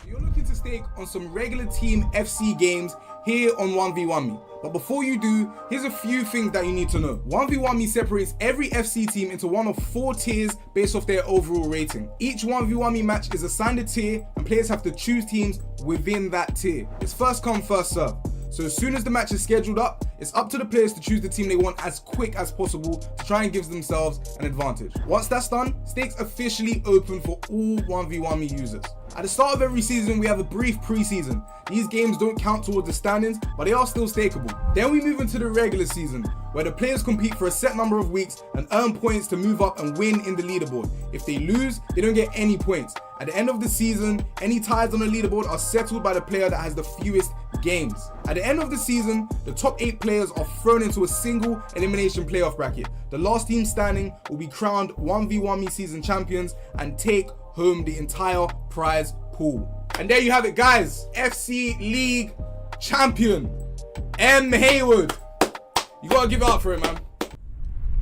You're looking to stake on some regular team FC games here on 1v1me. But before you do, here's a few things that you need to know. 1v1me separates every FC team into one of 4 tiers based off their overall rating. Each 1v1me match is assigned a tier and players have to choose teams within that tier. It's first come, first serve. So as soon as the match is scheduled up, it's up to the players to choose the team they want as quick as possible to try and give themselves an advantage. Once that's done, stakes officially open for all 1v1me users. At the start of every season, we have a brief preseason. These games don't count towards the standings, but they are still stakeable. Then we move into the regular season, where the players compete for a set number of weeks and earn points to move up and win in the leaderboard. If they lose, they don't get any points. At the end of the season, any ties on the leaderboard are settled by the player that has the fewest games. At the end of the season, the top 8 players are thrown into a single elimination playoff bracket. The last team standing will be crowned 1v1me season champions and take home the entire prize pool. And there you have it, guys. FC League champion M. Haywood. You gotta give it up for it, man.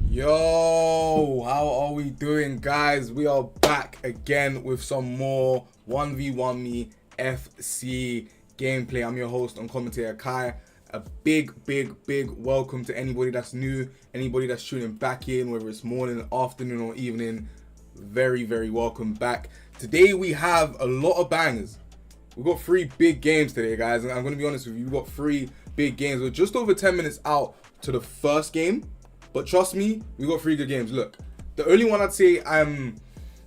Yo, how are we doing, guys? We are back again with some more 1v1me FC gameplay. I'm your host and commentator Kai. A big welcome to anybody that's new, anybody that's tuning back in, whether it's morning, afternoon or evening. Very welcome back. Today we have a lot of bangers. We've got 3 big games today, guys, and I'm going to be honest with you, we've got 3 big games. We're just over 10 minutes out to the first game, but trust me, we've got 3 good games. Look, the only one I'd say I'm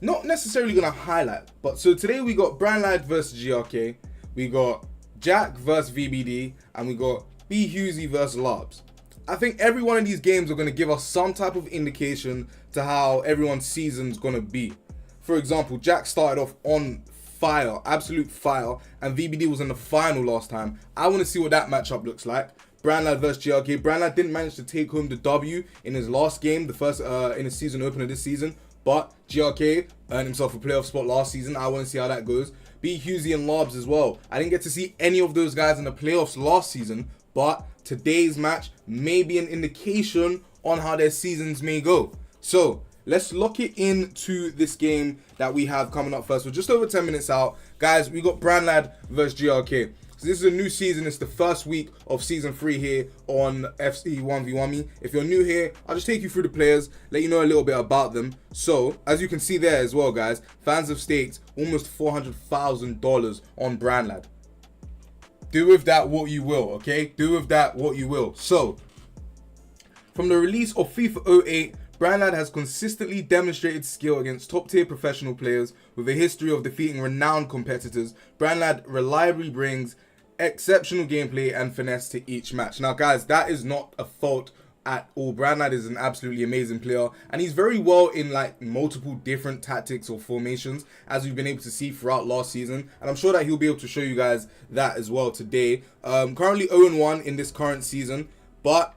not necessarily going to highlight, but so today we got Brandlad versus GRK, we got Jack versus VBD, and we got B. Husey versus Larbs. I think every one of these games are going to give us some type of indication to how everyone's season's going to be. For example, Jack started off on fire, absolute fire, and VBD was in the final last time. I want to see what that matchup looks like. Brandlad versus GRK. Brandlad didn't manage to take home the W in his last game, the first in his season opener this season, but GRK earned himself a playoff spot last season. I want to see how that goes. B. Husey and Larbs as well. I didn't get to see any of those guys in the playoffs last season, but today's match may be an indication on how their seasons may go. So let's lock it into this game that we have coming up first. We're just over 10 minutes out. Guys, we got Brandlad versus GRK. So this is a new season. It's the first week of season 3 here on FC 1v1me. If you're new here, I'll just take you through the players, let you know a little bit about them. So as you can see there as well, guys, fans have staked almost $400,000 on Brandlad. Do with that what you will, okay? Do with that what you will. So, from the release of FIFA 08, Brandlad has consistently demonstrated skill against top-tier professional players with a history of defeating renowned competitors. Brandlad reliably brings exceptional gameplay and finesse to each match. Now, guys, that is not a fault at all. Brandlad is an absolutely amazing player, and he's very well in like multiple different tactics or formations, as we've been able to see throughout last season, and I'm sure that he'll be able to show you guys that as well today. Currently 0-1 in this current season, but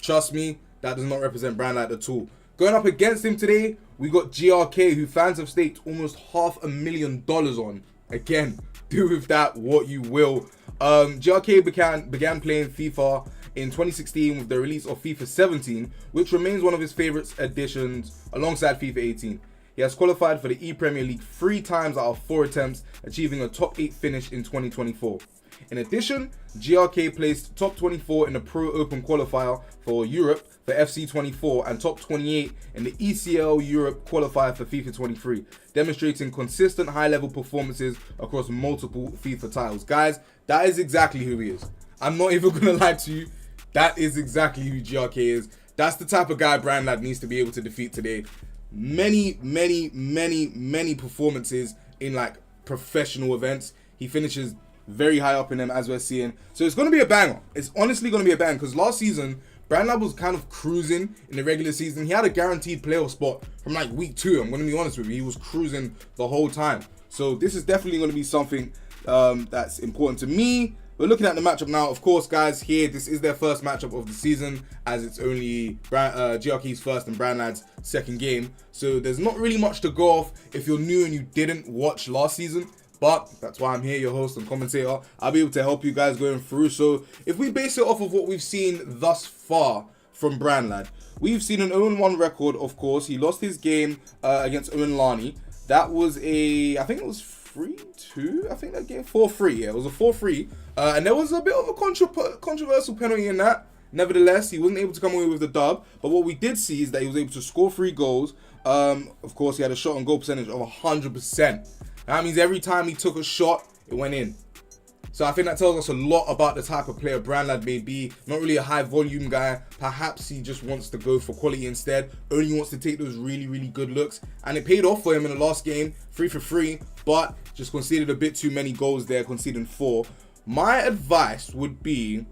trust me, that does not represent Brandlad at all. Going up against him today, we got GRK, who fans have staked almost $500,000 on. Again, do with that what you will. GRK began playing FIFA in 2016 with the release of FIFA 17, which remains one of his favorite additions alongside FIFA 18. He has qualified for the E-Premier League 3 times out of 4 attempts, achieving a top 8 finish in 2024. In addition, GRK placed top 24 in the Pro Open qualifier for Europe for FC 24 and top 28 in the ECL Europe qualifier for FIFA 23, demonstrating consistent high-level performances across multiple FIFA titles. Guys, that is exactly who he is. I'm not even going to lie to you. That is exactly who GRK is. That's the type of guy Brandlad needs to be able to defeat today. Many performances in like professional events. he finishes very high up in them, as we're seeing. So it's going to be a banger. It's honestly going to be a banger, because last season, Brandlad was kind of cruising in the regular season. He had a guaranteed playoff spot from like week 2. I'm going to be honest with you. He was cruising the whole time. So this is definitely going to be something that's important to me. We're looking at the matchup now. Of course, guys, here, this is their first matchup of the season, as it's only GRK's first and Brandlad's second game. So there's not really much to go off if you're new and you didn't watch last season. But that's why I'm here, your host and commentator. I'll be able to help you guys going through. So if we base it off of what we've seen thus far from Brandlad, we've seen an 0-1 record, of course. He lost his game against Owen Lani. That was I think it was 3-2. I think that game 4-3. Yeah, it was a 4-3. And there was a bit of a controversial penalty in that. Nevertheless, he wasn't able to come away with the dub. But what we did see is that he was able to score 3 goals. Of course, he had a shot on goal percentage of 100%. That means every time he took a shot, it went in. So I think that tells us a lot about the type of player Brandlad may be. Not really a high volume guy. Perhaps he just wants to go for quality instead. Only wants to take those really, really good looks. And it paid off for him in the last game. 3 for 3. But just conceded a bit too many goals there, conceding 4. My advice would be,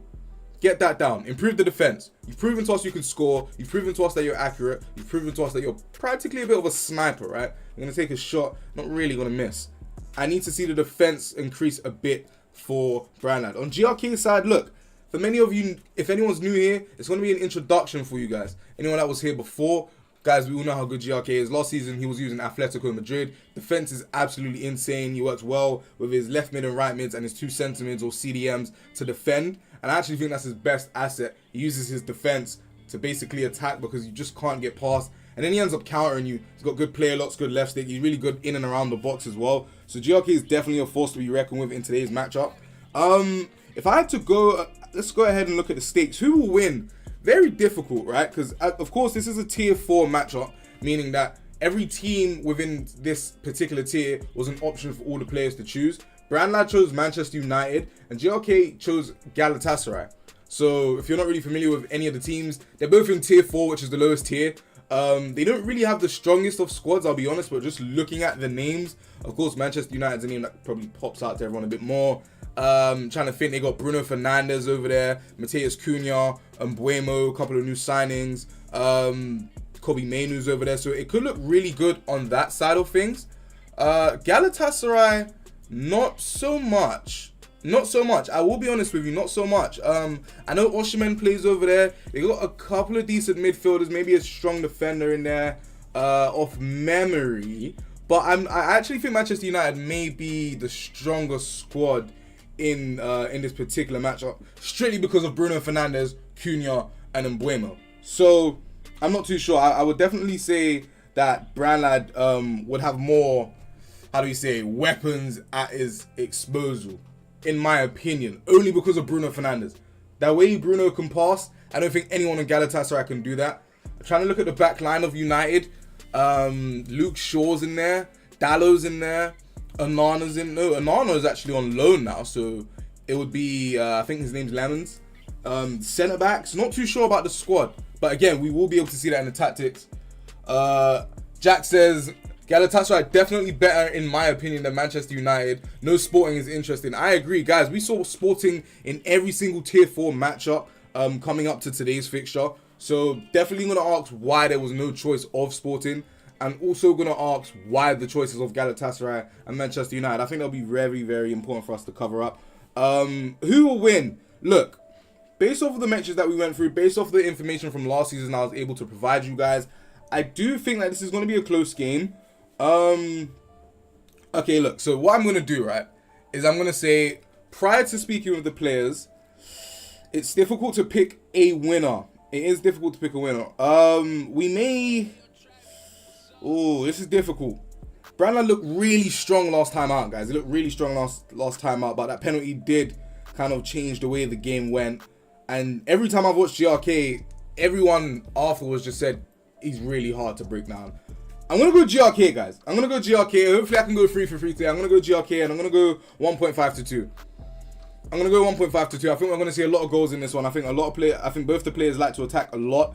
get that down. Improve the defense. You've proven to us you can score. You've proven to us that you're accurate. You've proven to us that you're practically a bit of a sniper, right? You're going to take a shot, not really going to miss. I need to see the defense increase a bit for Brandlad. On GRK's side, look, for many of you, if anyone's new here, it's going to be an introduction for you guys. Anyone that was here before, guys, we all know how good GRK is. Last season, he was using Atletico Madrid. Defense is absolutely insane. He works well with his left mid and right mids and his 2 centre mids or CDMs to defend. And I actually think that's his best asset. He uses his defense to basically attack because you just can't get past. And then he ends up countering you. He's got good player locks, good left stick. He's really good in and around the box as well. So GRK is definitely a force to be reckoned with in today's matchup. If I had to go, let's go ahead and look at the stakes. Who will win? Very difficult, right? Because, of course, this is a tier 4 matchup, meaning that every team within this particular tier was an option for all the players to choose. Brandlad chose Manchester United, and GRK chose Galatasaray. So if you're not really familiar with any of the teams, they're both in tier 4, which is the lowest tier. They don't really have the strongest of squads, I'll be honest, but just looking at the names, of course, Manchester United's a name that probably pops out to everyone a bit more. Trying to think, they got Bruno Fernandes over there, Mateus Cunha, Mbuemo, a couple of new signings, Kobe Mainoo's over there, so it could look really good on that side of things. Galatasaray, not so much. Not so much. I will be honest with you, not so much. I know Osimhen plays over there. They got a couple of decent midfielders, maybe a strong defender in there, off memory. But I actually think Manchester United may be the strongest squad in this particular matchup, strictly because of Bruno Fernandes, Cunha, and Mbuemo. So I'm not too sure. I would definitely say that Brandlad would have more, how do you say, weapons at his disposal, in my opinion, only because of Bruno Fernandes. That way Bruno can pass, I don't think anyone in Galatasaray can do that. I'm trying to look at the back line of United. Luke Shaw's in there, Dallow's in there, Onana's in. No, Onana is actually on loan now, so it would be, I think his name's Lemons. Centre backs, not too sure about the squad, but again, we will be able to see that in the tactics. Jack says, Galatasaray definitely better in my opinion than Manchester United. No Sporting is interesting. I agree, guys. We saw Sporting in every single tier 4 matchup coming up to today's fixture. So definitely going to ask why there was no choice of Sporting, and also going to ask why the choices of Galatasaray and Manchester United. I think that'll be very, very important for us to cover up. Who will win? Look, based off of the matches that we went through, based off the information from last season I was able to provide you guys, I do think that this is going to be a close game. Okay, look, so what I'm going to do, right, is I'm going to say, prior to speaking with the players, it's difficult to pick a winner. It is difficult to pick a winner. We may... Oh, this is difficult. Brandlad looked really strong last time out, guys. It looked really strong last time out, but that penalty did kind of change the way the game went. And every time I've watched GRK, everyone afterwards just said he's really hard to break down. I'm going to go GRK, guys. I'm going to go GRK. Hopefully I can go 3 for 3 today. I'm going to go GRK, and I'm going to go 1.5 to 2. I'm going to go 1.5 to 2. I think we're going to see a lot of goals in this one. I think both the players like to attack a lot.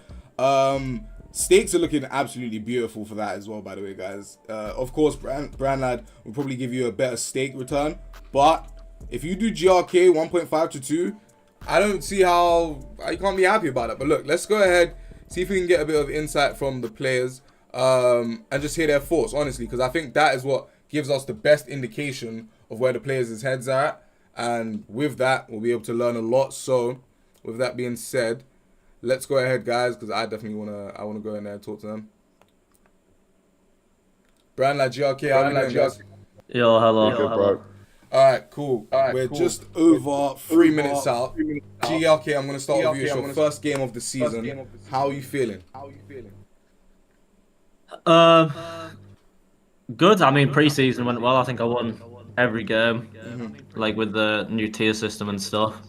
Steaks are looking absolutely beautiful for that as well, by the way, guys. Of course, Brandlad will probably give you a better steak return, but if you do GRK 1.5 to 2, I don't see how you can't be happy about it. But look, let's go ahead, see if we can get a bit of insight from the players, and just hear their thoughts, honestly, because I think that is what gives us the best indication of where the players' heads are at, and with that, we'll be able to learn a lot. So, with that being said, let's go ahead, guys, because I definitely wanna go in there and talk to them. Brandlad GRK, how are you doing, guys? Yo, hello. Good, bro. All right, cool. We're just over 3 minutes out. GRK, I'm gonna start with you. It's your first game of the season. How are you feeling? Good. I mean, pre-season went well. I think I won every game, like with the new tier system and stuff.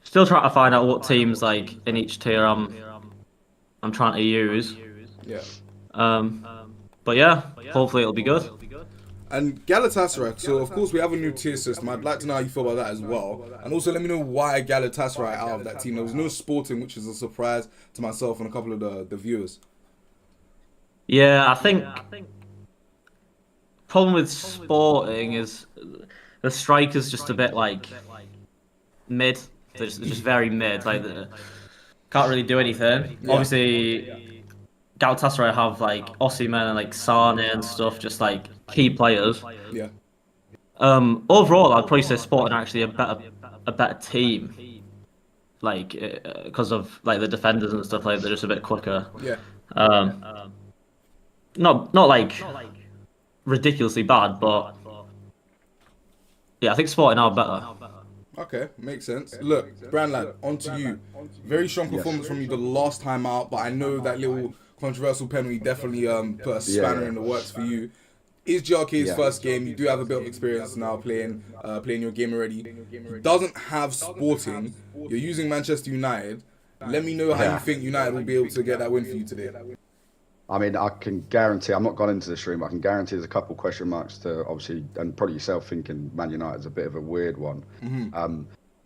Still trying to find out what teams like in each tier I'm trying to use. Yeah. But yeah, hopefully it'll be good. And Galatasaray, so of course we have a new tier system. I'd like to know how you feel about that as well. And also let me know why Galatasaray out of that team. There was no Sporting, which is a surprise to myself and a couple of the viewers. Yeah, I think problem with Sporting is the striker's just a bit like mid. They're just very mid. Like can't really do anything. Yeah. Obviously, Galatasaray have like Osimhen and like Sane and stuff, just like key players. Yeah. Overall, I'd probably say Sporting are actually a better team, like because of like the defenders and stuff. Like they're just a bit quicker. Yeah. Not like ridiculously bad, but yeah, I think Sporting are better. Okay, makes sense. Look, Brandlad, on to you. Very strong performance from you the last time out, but I know that little controversial penalty definitely put a spanner in the works for you. Is GRK's first game? You do have a bit of experience now playing your game already. Doesn't have Sporting. You're using Manchester United. Let me know how you think United will be able to get that win for you today. I mean, I can guarantee, I'm not gone into the stream, but I can guarantee there's a couple question marks to obviously, and probably yourself thinking Man United's a bit of a weird one.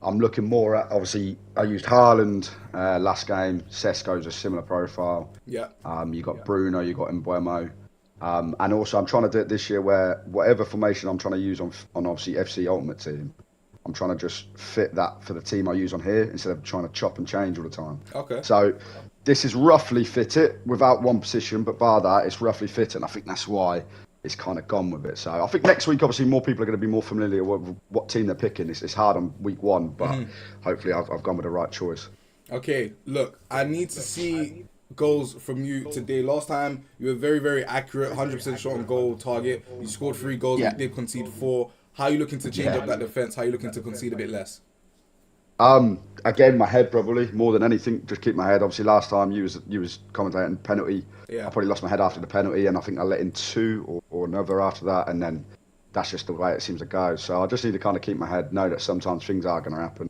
I'm looking more at, obviously, I used Haaland last game. Sesko's a similar profile. Yeah. You got Bruno, you got Mbeumo. And also, I'm trying to do it this year where whatever formation I'm trying to use on obviously FC Ultimate Team, I'm trying to just fit that for the team I use on here instead of trying to chop and change all the time. Okay. So this is roughly fit it without one position, but bar that, it's roughly fit it. And I think that's why it's kind of gone with it. So I think next week, obviously, more people are going to be more familiar with what team they're picking. It's hard on week one, but hopefully I've gone with the right choice. Okay, look, I need to see goals from you today. Last time, you were very, very accurate, 100% shot on goal target. You scored 3 goals, you did concede 4. How are you looking to change up that defence? How are you looking to concede a bit less? Again, my head probably more than anything. Just keep my head. Obviously, last time you was commentating penalty. Yeah. I probably lost my head after the penalty, and I think I let in 2 or another after that, and then that's just the way it seems to go. So I just need to kind of keep my head, know that sometimes things are going to happen.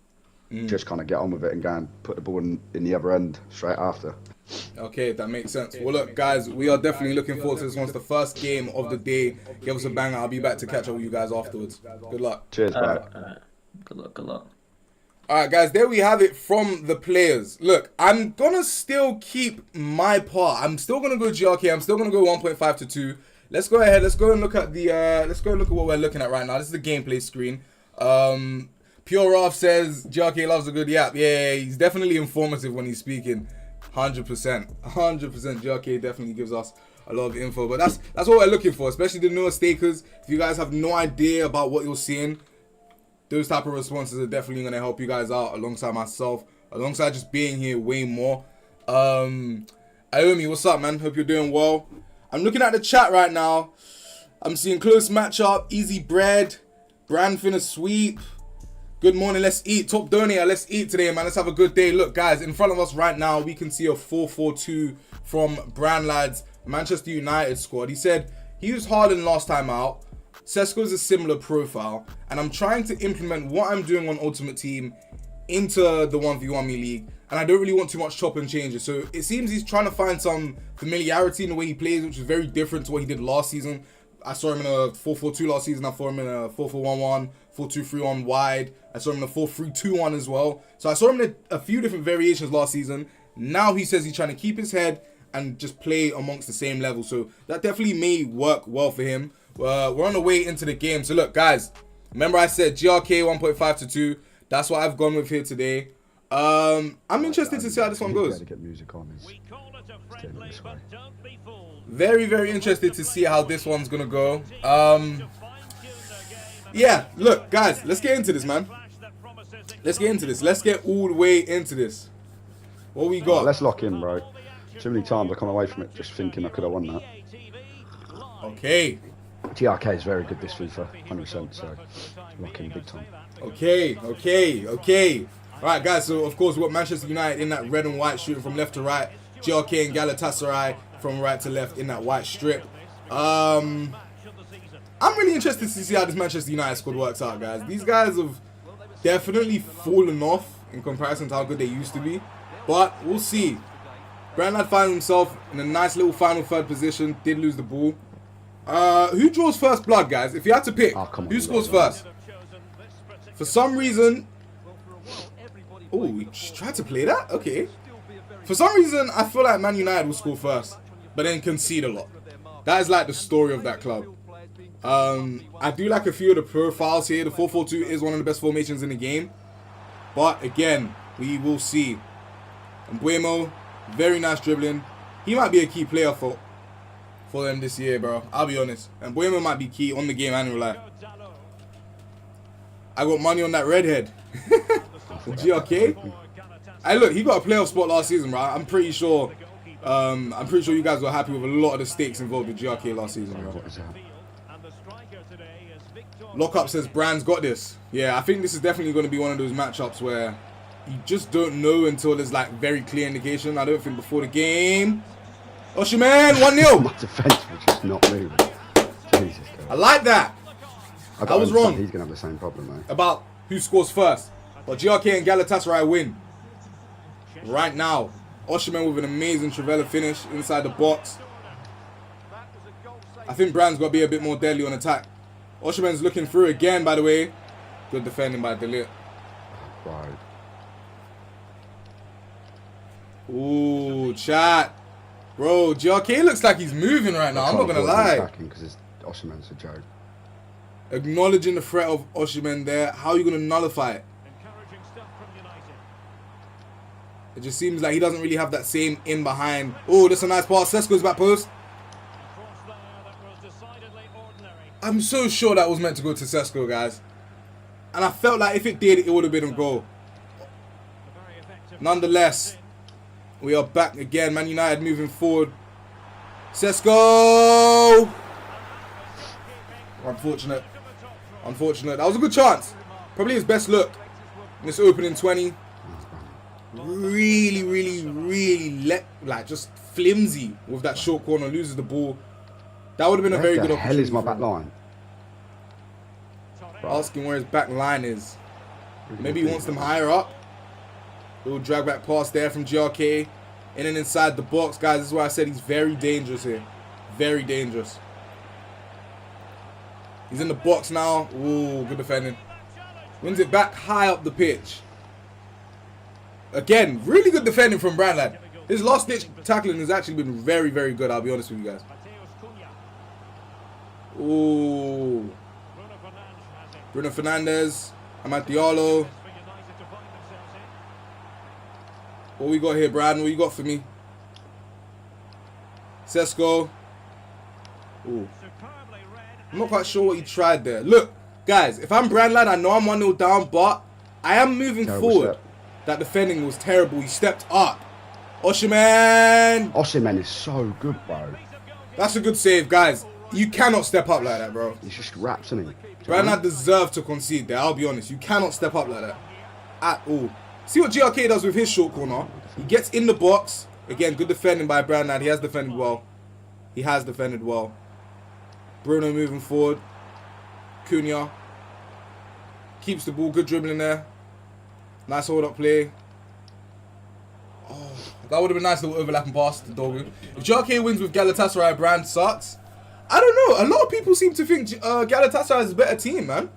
Just kind of get on with it and go and put the ball in the other end straight after. Okay, that makes sense. Well, look, guys, we are definitely looking forward to this one. It's the first game of the day. Give us a banger. I'll be back to catch up with you guys afterwards. Good luck. Cheers, mate. Good luck. All right, guys, there we have it from the players. Look, I'm going to still keep my part. I'm still going to go GRK. I'm still going to go 1.5 to 2. Let's go ahead. Let's go and look at the what we're looking at right now. This is the gameplay screen. Pure Ralph says GRK loves a good yap. Yeah, he's definitely informative when he's speaking. 100%. GRK definitely gives us a lot of info. But that's what we're looking for, especially the newer stakers. If you guys have no idea about what you're seeing, those type of responses are definitely going to help you guys out alongside myself, alongside just being here way more. Aomi, what's up, man? Hope you're doing well. I'm looking at the chat right now. I'm seeing close matchup, easy bread, brand finna sweep. Good morning, let's eat. Top donator, let's eat today, man. Let's have a good day. Look, guys, in front of us right now, we can see a 4-4-2 from Brandlad's Manchester United squad. He said he used Haaland last time out. Sesko's a similar profile, and I'm trying to implement what I'm doing on Ultimate Team into the 1v1 me league, and I don't really want too much chop and changes. So it seems he's trying to find some familiarity in the way he plays, which is very different to what he did last season. I saw him in a 4-4-2 last season. I saw him in a 4-4-1-1, 4-2-3-1 wide. I saw him in a 4-3-2-1 as well. So I saw him in a few different variations last season. Now he says he's trying to keep his head and just play amongst the same level. So that definitely may work well for him. We're on the way into the game. So look, guys, remember I said GRK 1.5 to 2. That's what I've gone with here today. I'm interested to see how this one goes. Very, very interested to see how this one's gonna go. Yeah, look, guys, let's get into this, man. Let's get into this. Let's get all the way into this. What we got? Let's lock in, bro. Too many times I come away from it just thinking I could have won that. Okay. GRK is very good this FIFA, 100%, so lock in big time. Okay. All right, guys, so of course we've got Manchester United in that red and white shooting from left to right. GRK and Galatasaray from right to left in that white strip. I'm really interested to see how this Manchester United squad works out, guys. These guys have definitely fallen off in comparison to how good they used to be. But we'll see. Brandlad finds himself in a nice little final third position. Did lose the ball. Who draws first blood, guys? If you had to pick, who scores first? For some reason... Oh, we tried to play that? Okay. For some reason, I feel like Man United will score first, but then concede a lot. That is like the story of that club. I do like a few of the profiles here. The 4-4-2 is one of the best formations in the game. But again, we will see. And Buemo, very nice dribbling. He might be a key player for them this year, bro. I'll be honest. And Buemo might be key on the game and in real life. I got money on that redhead. GRK. Hey, look, he got a playoff spot last season, bro. I'm pretty sure you guys were happy with a lot of the stakes involved with GRK last season, bro. Lockup says Brand's got this. Yeah, I think this is definitely going to be one of those matchups where you just don't know until there's like very clear indication. I don't think before the game. Osimhen, 1-0. My defense was just not moving. Jesus Christ. I like that. I was wrong. He's going to have the same problem, mate. About who scores first. But GRK and Galatasaray win. Right now. Osimhen with an amazing Trivela finish inside the box. I think Brand's got to be a bit more deadly on attack. Osimhen's looking through again, by the way. Good defending by Delit. Right. Ooh, chat. Bro, GRK looks like he's moving right now. I'm not going to lie. Because Osimhen's a joke. Acknowledging the threat of Osimhen there. How are you going to nullify it? It just seems like he doesn't really have that same in behind. Oh, that's a nice pass. Sesko's back post. I'm so sure that was meant to go to Sesko, guys. And I felt like if it did, it would have been a goal. Nonetheless, we are back again. Man United moving forward. Sesko! Unfortunate. Unfortunate. That was a good chance. Probably his best look in this opening 20. Really just flimsy with that short corner. Loses the ball. That would have been a very good opportunity. Where the hell is my back line? Asking where his back line is. Maybe he wants them higher up. Little drag back pass there from GRK. In and inside the box. Guys, this is why I said he's very dangerous here. Very dangerous. He's in the box now. Ooh, good defending. Wins it back high up the pitch. Again, really good defending from Brandlad. His last ditch tackling has actually been very, very good, I'll be honest with you guys. Ooh. Bruno Fernandes. Amad Diallo. What we got here, Brad? What you got for me? Sesko. Ooh. I'm not quite sure what he tried there. Look, guys, if I'm Brandlad, I know I'm 1-0 down, but I am moving forward. That defending was terrible. He stepped up. Osimhen. Osimhen is so good, bro. That's a good save, guys. You cannot step up like that, bro. He's just raps, isn't he? Brandlad deserved to concede there, I'll be honest. You cannot step up like that at all. See what GRK does with his short corner. He gets in the box. Again, good defending by Brandlad. He has defended well. He has defended well. Bruno moving forward. Cunha. Keeps the ball. Good dribbling there. Nice hold-up play. Oh, that would have been a nice little overlapping pass to Dogu. If GRK wins with Galatasaray, Brand sucks. I don't know. A lot of people seem to think Galatasaray is a better team, man.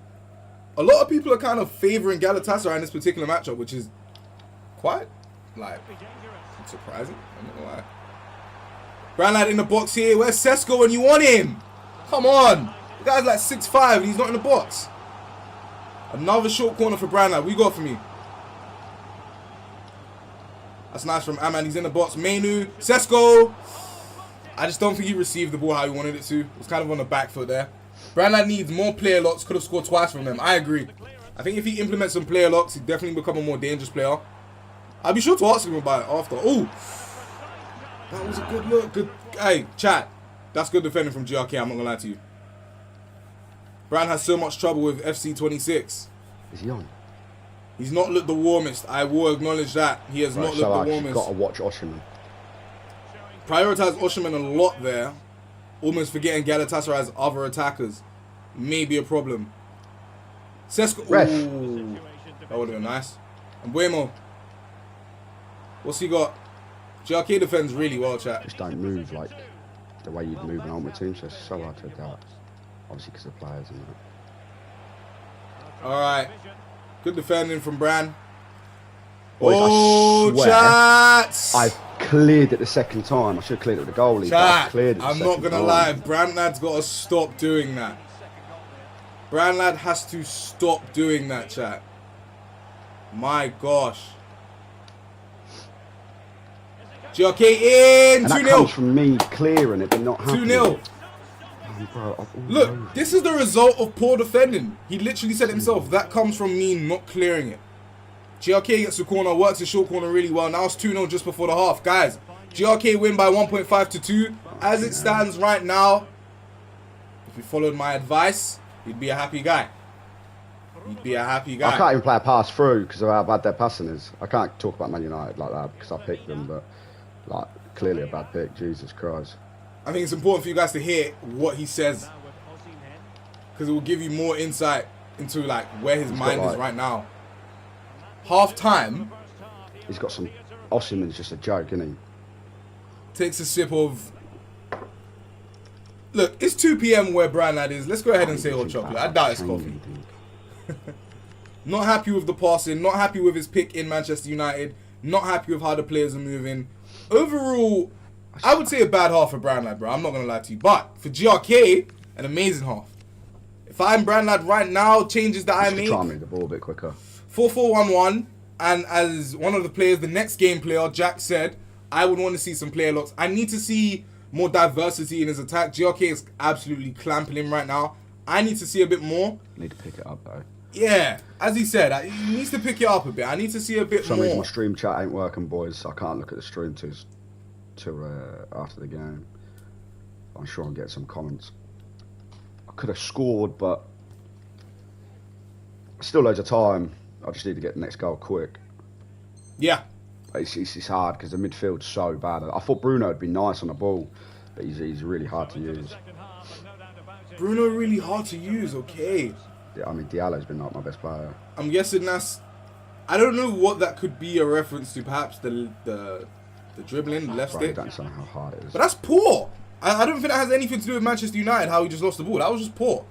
A lot of people are kind of favouring Galatasaray in this particular matchup, which is quite, like, surprising. I'm not gonna lie. Brandlad in the box here. Where's Sesko when you want him? Come on. The guy's like 6'5" and he's not in the box. Another short corner for Brandlad. What you got for me? That's nice from Aman. He's in the box. Mainu. Sesko. I just don't think he received the ball how he wanted it to. It was kind of on the back foot there. Brandlad needs more player locks. Could have scored twice from them. I agree. I think if he implements some player locks, he'd definitely become a more dangerous player. I'll be sure to ask him about it after. Oh, that was a good look. Good. Hey, chat. That's good defending from GRK. I'm not going to lie to you. Brand has so much trouble with FC26. Is he on? He's not looked the warmest. I will acknowledge that. He has not looked the warmest. You've got to watch Oshiman. Prioritize Oshiman a lot there. Almost forgetting Galatasaray's other attackers. May be a problem. Sesko. Ooh, that would have been nice. And Buemo. What's he got? GRK defends really well, chat. Just don't move like the way you'd move an Ultimate Team, so it's so hard to adapt. Obviously because of players and that. Alright. Good defending from Bran. Boys, oh, chats! chat! I've cleared it the second time. I should have cleared it with the goalie. Chat, cleared it I'm not going to lie. Brandlad's got to stop doing that. Brandlad has to stop doing that, chat. My gosh. GRK in! 2-0. That comes from me clearing it, but not happening. 2-0. Bro, Look, this is the result of poor defending. He literally said it himself. That comes from me not clearing it. GRK gets the corner, works the short corner really well. Now it's 2-0 just before the half. Guys, GRK win by 1.5 to 2. As it stands right now, if you followed my advice, you'd be a happy guy. You'd be a happy guy. I can't even play a pass through because of how bad their passing is. I can't talk about Man United like that because I picked them, but like clearly a bad pick. Jesus Christ. I think it's important for you guys to hear what he says because it will give you more insight into like where his mind is right now. Half time. He's got some. Osimhen's just a joke, isn't he? Takes a sip of. Look, it's 2 p.m. where Brandlad is. Let's go ahead and say hot chocolate. I doubt it's coffee. Not happy with the passing. Not happy with his pick in Manchester United. Not happy with how the players are moving. Overall, I would say a bad half for Brandlad, bro. I'm not going to lie to you. But for GRK, an amazing half. If I'm Brandlad right now, changes that I make. Try and move the ball a bit quicker. 4-4-1-1. And as one of the players, the next game player, Jack said, I would want to see some player locks. I need to see more diversity in his attack. GRK is absolutely clamping him right now. I need to see a bit more. Need to pick it up, though. Yeah, as he said, he needs to pick it up a bit. I need to see a bit For some more. reason, my stream chat ain't working, boys. So I can't look at the stream till after the game. I'm sure I'll get some comments. I could have scored, but still loads of time. I just need to get the next goal quick. Yeah. It's hard because the midfield's so bad. I thought Bruno would be nice on the ball, but he's really hard to use. Bruno really hard to use, okay. Yeah, I mean, Diallo's been like my best player. I'm guessing that's... I don't know what that could be a reference to. Perhaps the dribbling, the left Right, I stick. don't know how hard it is. But that's poor. I don't think that has anything to do with Manchester United, how he just lost the ball. That was just poor.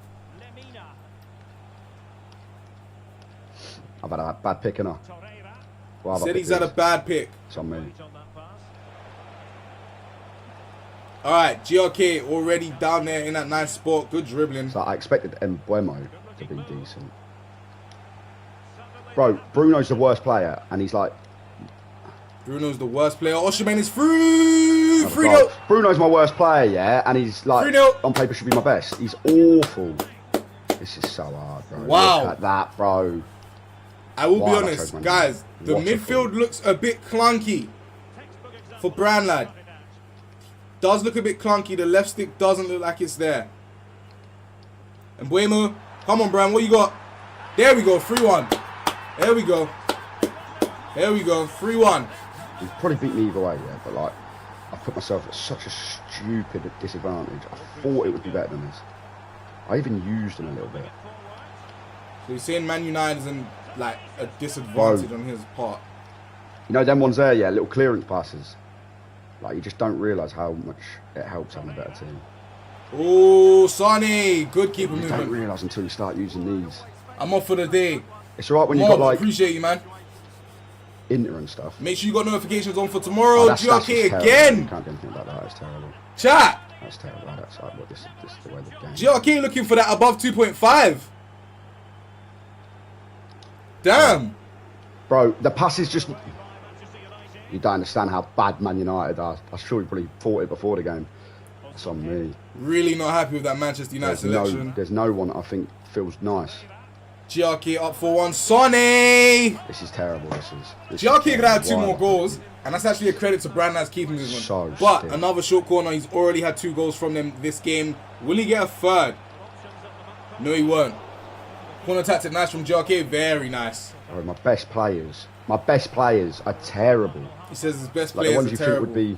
I've had a bad pick, innit? Well, Said he's had a bad pick. It's on me. Alright, GRK already down there in that nice spot. Good dribbling. So I expected Mbuemo to be decent. Bro, Bruno's the worst player, and he's like... Bruno's the worst player. Osimhen is through. 3-0. Bruno's my worst player, yeah, and he's like... 3-0. On paper should be my best. He's awful. This is so hard, bro. Wow. Look at that, bro. I will be honest, guys. The midfield looks a bit clunky for Brandlad. Does look a bit clunky. The left stick doesn't look like it's there. And Buemo, come on, Brand. What you got? There we go. 3-1. There we go. There we go. 3-1. He'd probably beat me either way, yeah, but like, I put myself at such a stupid disadvantage. I thought it would be better than this. I even used him a little bit. So you're saying Man United is in like a disadvantage on his part? You know them ones there, yeah, little clearance passes. Like, you just don't realise how much it helps having a better team. Oh, Sonny. Good keeper You movement. don't realise until you start using these. I'm off for the day. It's alright when you've got like... appreciate you, man. Inter and stuff. Make sure you got notifications on for tomorrow. Oh, that's GRK just terrible. again. You can't do anything about that. That's terrible. Chat. That's terrible. That's like, what, this is the way the game. GRK looking for that above 2.5. Damn. Bro, the pass is just... You don't understand how bad Man United are. I'm sure you probably thought it before the game. That's on me. Really not happy with that Manchester United selection. There's no one that I think feels nice. GRK up 4-1. Sonny! This is terrible. This GRK is could have 2 more wild. goals. And that's actually a credit to Brandlad's keeping this one. So but stiff. another short corner. He's already had 2 goals from them this game. Will he get a third? No, he won't. Corner tactic nice from GRK. Very nice. Oh, my best players are terrible. He says his best Like the players ones are you terrible. think would be...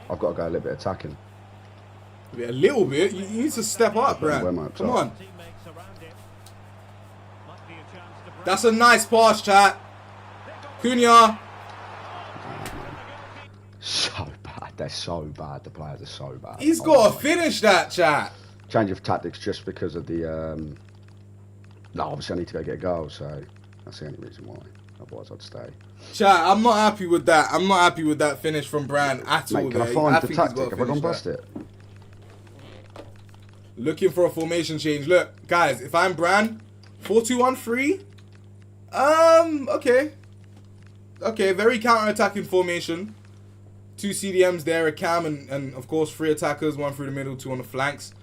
I've got to go a little bit attacking. A little bit. You need to step up, Brand. Come on. That's a nice pass, chat. Cunha. So bad. They're so bad. The players are so bad. He's got to finish that, chat. Change of tactics just because of the... No, obviously I need to go get a goal, so that's the only reason why. Otherwise I'd stay. Chat, I'm not happy with that. I'm not happy with that finish from Brand at all. Mate, can I there. find the think he's got tactic? to Have I gone finish past that. it? Looking for a formation change. Look, guys, if I'm Brand, 4-2-1-3. Okay. Okay, very counter-attacking formation. 2 CDMs there, a cam, and of course 3 attackers, 1 through the middle, 2 on the flanks.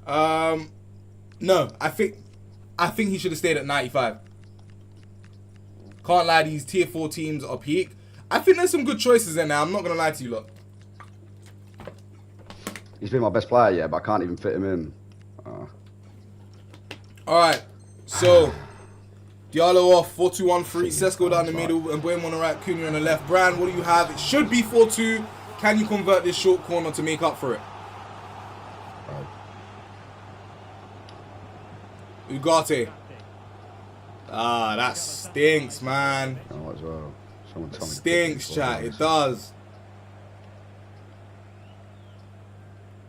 No, I think he should have stayed at 95. Can't lie, these tier 4 teams are peak. I think there's some good choices there now. I'm not gonna lie to you, lot. He's been my best player, yeah, but I can't even fit him in. Alright, so Diallo off, 4-2-1-3, Sesko down the middle, and Buemo on the right, Cunha on the left. Brand, what do you have? It should be 4-2. Can you convert this short corner to make up for it? Ugarte. Ah, that stinks, man. Oh, as well. Someone tell me to Stinks, pick chat. this It does.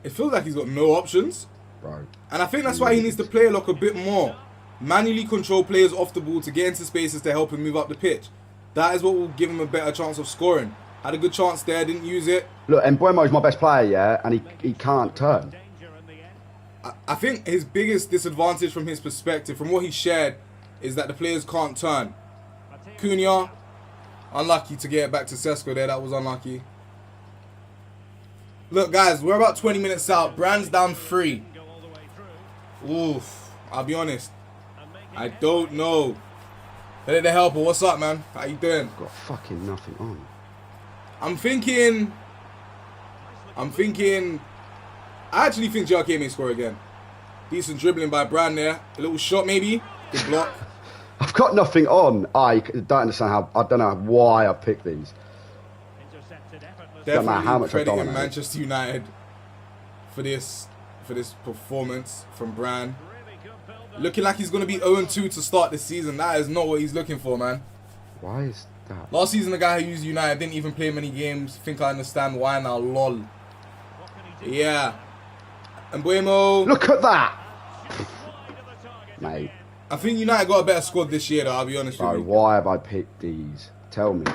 It feels like he's got no options. Bro. And I think that's why he needs to play like a bit more. Manually control players off the ball to get into spaces to help him move up the pitch. That is what will give him a better chance of scoring. Had a good chance there, didn't use it. Look, and Buemo's my best player, yeah, and he can't turn. I think his biggest disadvantage from his perspective, from what he shared, is that the players can't turn. Cunha, unlucky to get it back to Sesko there. That was unlucky. Look, guys, we're about 20 minutes out. Brand's down 3. Oof. I'll be honest. I don't know. Hey, the helper, what's up, man? How you doing? Got fucking nothing on. I'm thinking... I actually think GRK may score again. Decent dribbling by Brand there. A little shot, maybe. Good block. I've got nothing on. I don't understand how... I don't know why I picked these. Definitely matter how much I crediting dominate. Manchester United for this performance from Brand. Looking like he's going to be 0-2 to start this season. That is not what he's looking for, man. Why is that? Last season, the guy who used United didn't even play many games. Think I understand why now, lol. Yeah. And Buemo. Look at that! Mate. I think United got a better squad this year, though, I'll be honest with Bro, you. why have I picked these? Tell me. Do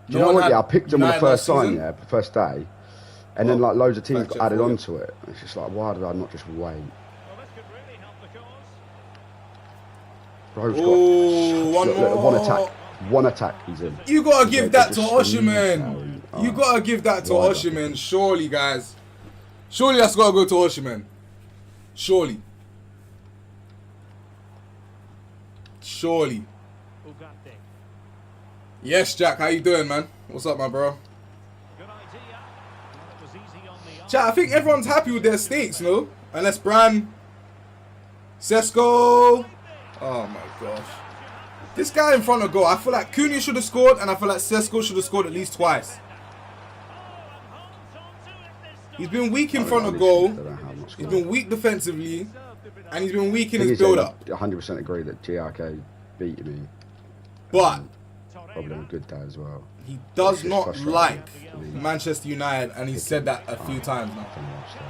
you No know one what? had Yeah, I picked them on the United first last time, season? yeah, the first day. And then, like, loads of teams Fact got check added for you. onto it. It's just like, why did I not just wait? Bro's got Oh, one look, more. one attack. One attack, he's in. You gotta give that to just Oshiman. squeeze You gotta give that to Why not? Oshiman. Surely, guys. Surely that's gotta go to Oshiman. Surely. Surely. Yes, Jack. How you doing, man? What's up, my bro? Chat, I think everyone's happy with their stakes, no? Unless Brand, Sesko. Oh my gosh. This guy in front of goal, I feel like Cunha should have scored, and I feel like Sesko should have scored at least twice. He's been weak in front of goal. He's been weak defensively, and he's been weak in his build-up. I 100% agree that GRK beat me. But Probably on a good day as well. he does It's just not frustrating like to me. Manchester United, and he said that a few times now. From last day.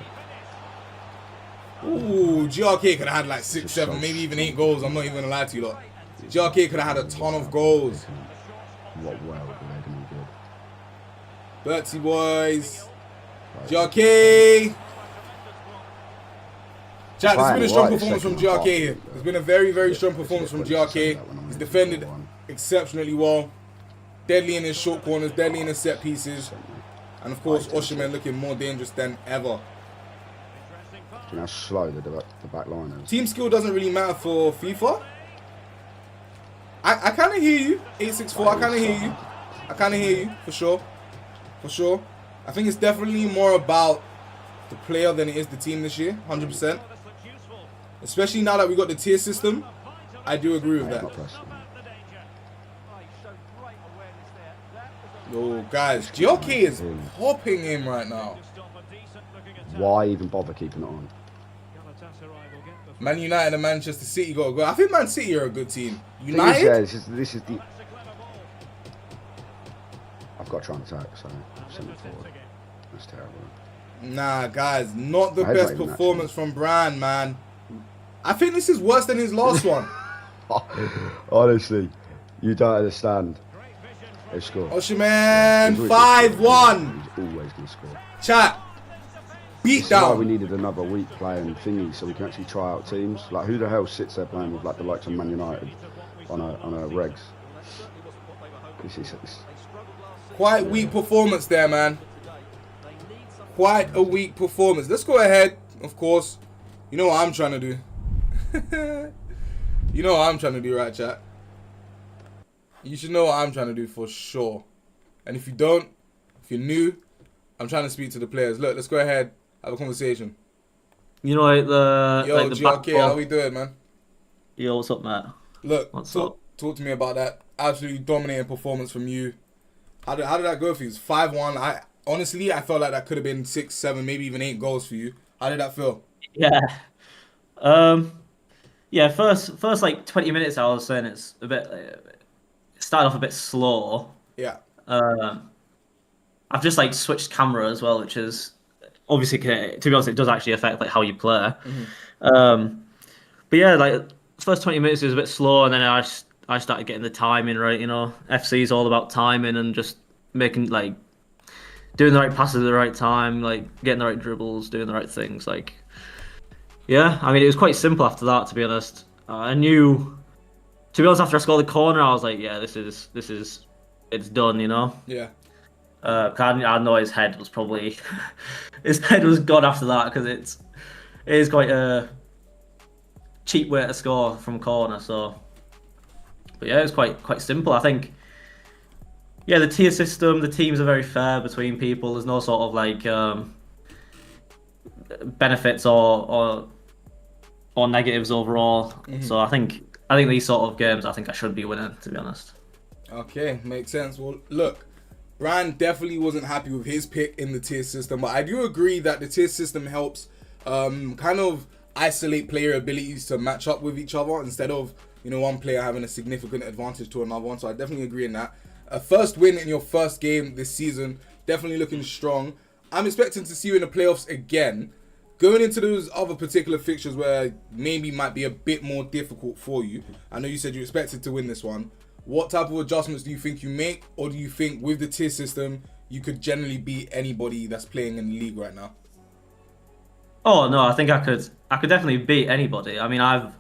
Ooh, GRK could have had like 6, Just 7, so maybe even 8 goals. I'm not even gonna lie to you lot. GRK could have had a ton of goals. What world are they going to be good? Bertie boys. GRK. Chat, this has been a strong performance from GRK here. It's been a very, very strong performance from GRK. He's defended exceptionally well. Deadly in his short corners, deadly in his set pieces. And of course, Osimhen looking more dangerous than ever. You know how slow the back line is. Team skill doesn't really matter for FIFA. I kind of hear you, 864. I kind of hear you. I kind of hear you, for sure. For sure. I think it's definitely more about the player than it is the team this year, 100%. Especially now that we got the tier system. I do agree with that. Yo, guys, GRK is popping him right now. Why even bother keeping it on? Man United and Manchester City got a goal. I think Man City are a good team. United? This is the... I've got to try and attack, so send it forward. That's terrible. Nah, guys, not the best performance from Brand, man. I think this is worse than his last one. Honestly, you don't understand. They score. Osimhen, 5-1. He's always going to score. Chat. Beat This is why down. we needed another week playing thingy so we can actually try out teams. Like, who the hell sits there playing with like the likes of Man United on a regs? This is Quite weak performance there, man. Quite a weak performance. Let's go ahead, of course. You know what I'm trying to do. You know what I'm trying to do, right, chat? You should know what I'm trying to do for sure. And if you don't, if you're new, I'm trying to speak to the players. Look, let's go ahead, have a conversation. You know, like the Yo, like the back GRK, how we doing, man? Yo, what's up, Matt? Look, What's talk up? to me about that absolutely dominating performance from you. How did that go for you? It's 5-1. Honestly, I felt like that could have been 6, 7, maybe even 8 goals for you. How did that feel? Yeah. Yeah. First like 20 minutes, I was saying it's a bit. It started off a bit slow. Yeah. I've just like switched camera as well, which is obviously, to be honest, it does actually affect like how you play. But yeah, like first 20 minutes was a bit slow, and then I started getting the timing right. You know, FC is all about timing and just making like doing the right passes at the right time, like getting the right dribbles, doing the right things. Like, yeah, I mean, it was quite simple after that, to be honest. I knew, to be honest, after I scored the corner, I was like, yeah, this is it's done. You know. Yeah. I know his head was probably his head was gone after that, because it is quite a cheap way to score from corner. So, but yeah, it was quite simple. I think, yeah, the tier system, the teams are very fair between people. There's no sort of like benefits or negatives overall. So I think these sort of games, I think I should be winning, to be honest. Okay, makes sense. Well, look, Brand definitely wasn't happy with his pick in the tier system, but I do agree that the tier system helps kind of isolate player abilities to match up with each other instead of, you know, one player having a significant advantage to another one. So I definitely agree in that. A first win in your first game this season, definitely looking strong. I'm expecting to see you in the playoffs again. Going into those other particular fixtures where maybe might be a bit more difficult for you. I know you said you expected to win this one. What type of adjustments do you think you make, or do you think with the tier system you could generally beat anybody that's playing in the league right now? Oh no, I think I could definitely beat anybody. I mean, I've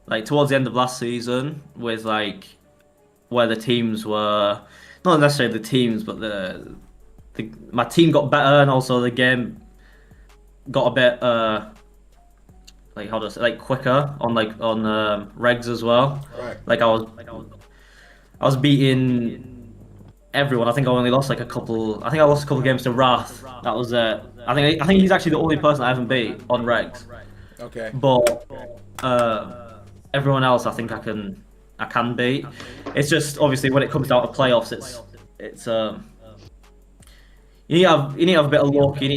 like towards the end of last season with like where the teams were, not necessarily the teams, but my team got better, and also the game got a bit like, how do I say, like quicker on regs as well. Right. Like I was beating everyone. I think I only lost like a couple. I think I lost a couple games to Wrath. That was it. I think he's actually the only person I haven't beat on regs. Okay. But everyone else, I think I can beat. It's just obviously when it comes down to playoffs, it's you need to have a bit of luck. You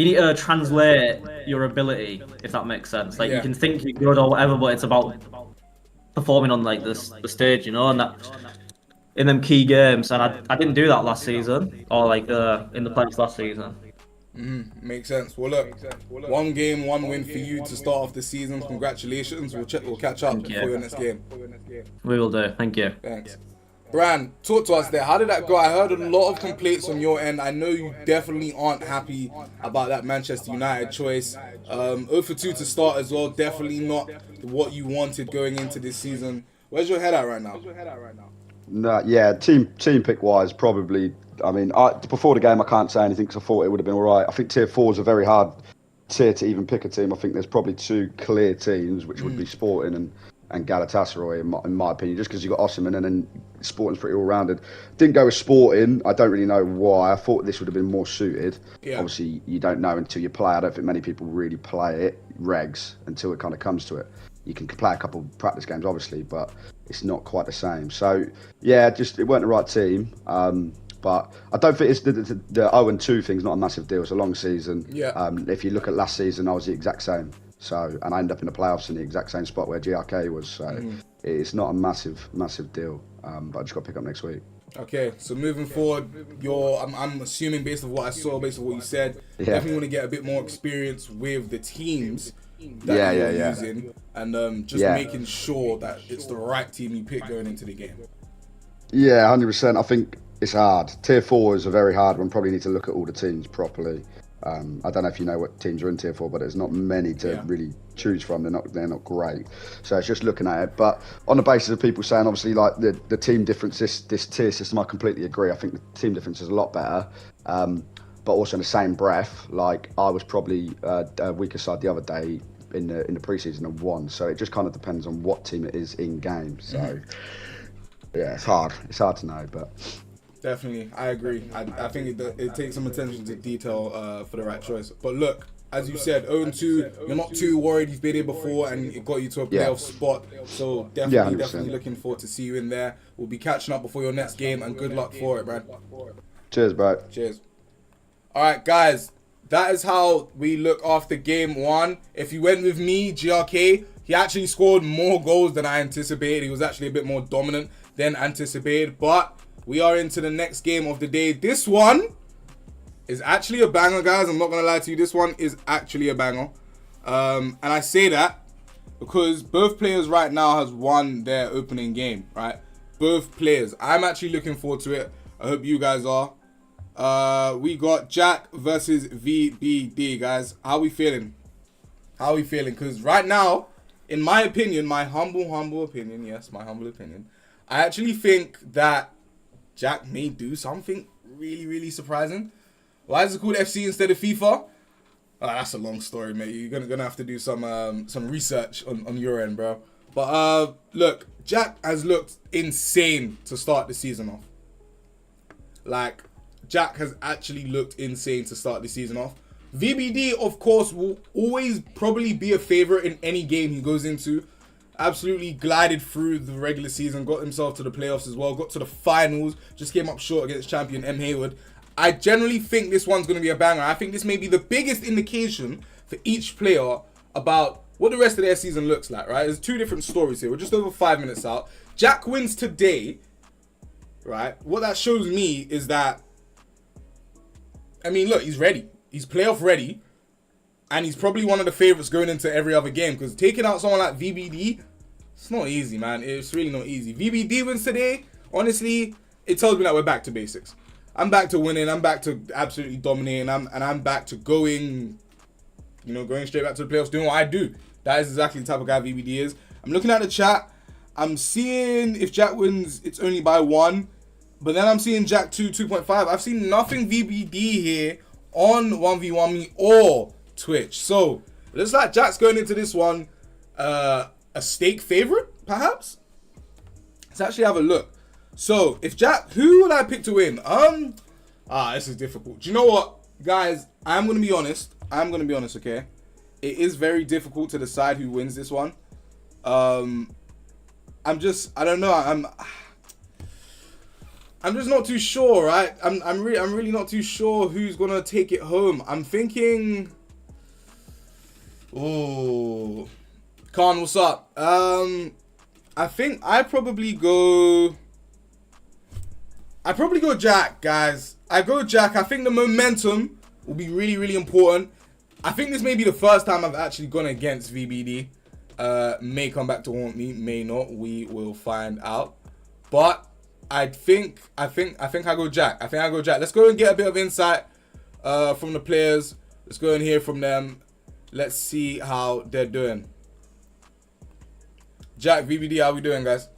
need to translate your ability, if that makes sense. Like, you can think you're good or whatever, but it's about performing on like the stage, you know, and that in them key games. And I didn't do that last season, or like in the playoffs last season. Makes sense. Well, look, one game, one win for you to start off the season. Congratulations. We'll catch up for your next game. We will do. Thank you. Thanks. Bran, talk to us there. How did that go? I heard a lot of complaints on your end. I know you definitely aren't happy about that Manchester United choice. 0 for 2 to start as well. Definitely not what you wanted going into this season. Where's your head at right now? No, yeah, team pick wise, probably. I mean, before the game, I can't say anything because I thought it would have been all right. I think tier 4 is a very hard tier to even pick a team. I think there's probably 2 clear teams, which would be Sporting and Galatasaray, in my opinion, just because you've got Osimhen and then Sporting's pretty all-rounded. Didn't go with Sporting. I don't really know why. I thought this would have been more suited. Yeah. Obviously, you don't know until you play. I don't think many people really play it, regs, until it kind of comes to it. You can play a couple of practice games, obviously, but it's not quite the same. So, yeah, just it weren't the right team. But I don't think it's the 0-2 thing's not a massive deal. It's a long season. Yeah. If you look at last season, I was the exact same. So, and I ended up in the playoffs in the exact same spot where GRK was. So, it's not a massive deal. But I just got to pick up next week. Okay, so moving forward, I'm assuming based on what I saw, based on what you said, definitely want to get a bit more experience with the teams that you're using, and just making sure that it's the right team you pick going into the game. Yeah, 100%. I think it's hard. Tier 4 is a very hard one. Probably need to look at all the teams properly. I don't know if you know what teams are in tier 4, but there's not many to really choose from. They're not great. So it's just looking at it. But on the basis of people saying, obviously, like the team difference, this tier system, I completely agree. I think the team difference is a lot better. But also in the same breath, like I was probably a weaker side the other day in the preseason and won. So it just kind of depends on what team it is in game. So yeah, it's hard. It's hard to know, but. Definitely, I agree. I think it takes some attention to detail for the right choice. But look, as you said, 0-2, you're not too worried. You've been here before and it got you to a playoff spot. So definitely looking forward to see you in there. We'll be catching up before your next game and good luck for it, Brad. Cheers, bro. Cheers. All right, guys, that is how we look after game 1. If you went with me, GRK, he actually scored more goals than I anticipated. He was actually a bit more dominant than anticipated, but we are into the next game of the day. This one is actually a banger, guys. I'm not going to lie to you. This one is actually a banger. And I say that because both players right now has won their opening game, right? Both players. I'm actually looking forward to it. I hope you guys are. We got Jack versus VBD, guys. How we feeling? How we feeling? Because right now, in my opinion, my humble opinion, yes, my humble opinion, I actually think that Jack may do something really, really surprising. Why is it called FC instead of FIFA? Oh, that's a long story, mate. You're gonna have to do some research on your end, bro. But look, Jack has looked insane to start the season off. Like, Jack has actually looked insane to start the season off. VBD, of course, will always probably be a favorite in any game he goes into. Absolutely glided through the regular season, got himself to the playoffs as well, got to the finals, just came up short against champion M. Hayward. I generally think this one's going to be a banger. I think this may be the biggest indication for each player about what the rest of their season looks like, right? There's 2 different stories here. We're just over 5 minutes out. Jack wins today, right? What that shows me is that, I mean, look, he's ready. He's playoff ready. And he's probably one of the favorites going into every other game. Because taking out someone like VBD, it's not easy, man. It's really not easy. VBD wins today. Honestly, it tells me that we're back to basics. I'm back to winning. I'm back to absolutely dominating. I'm back to going straight back to the playoffs, doing what I do. That is exactly the type of guy VBD is. I'm looking at the chat. I'm seeing if Jack wins, it's only by 1. But then I'm seeing Jack 2.5. I've seen nothing VBD here on 1v1 me or Twitch. So it looks like Jack's going into this one a stake favorite, perhaps. Let's actually have a look. So if Jack, who would I pick to win? This is difficult. Do you know what, guys? I'm gonna be honest, okay? It is very difficult to decide who wins this one. I don't know. I'm just not too sure, right? I'm really not too sure who's gonna take it home. I'm thinking. Oh, Khan, what's up? I think I probably go Jack, guys. I go Jack. I think the momentum will be really, really important. I think this may be the first time I've actually gone against VBD. May come back to haunt me, may not. We will find out. But I think I go Jack. Let's go and get a bit of insight from the players. Let's go and hear from them. Let's see how they're doing. Jack, VBD, how we doing, guys?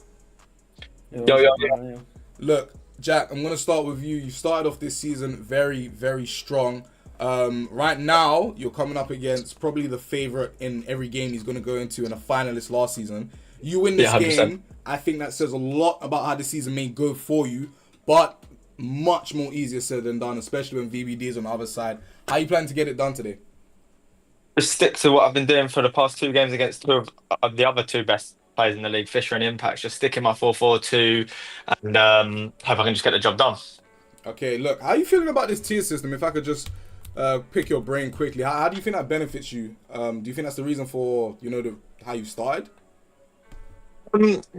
Yo. Look, Jack, I'm going to start with you. You started off this season very, very strong. Right now, you're coming up against probably the favorite in every game he's going to go into, and a finalist last season. You win this game, I think that says a lot about how the season may go for you, but much more easier said than done, especially when VBD is on the other side. How are you planning to get it done today? Just stick to what I've been doing for the past 2 games against 2 of the other 2 best players in the league, Fisher and Impact. Just stick in my 4-4-2 and hope I can just get the job done. Okay, look, how are you feeling about this tier system? If I could just pick your brain quickly, how do you think that benefits you? Do you think that's the reason for, how you started?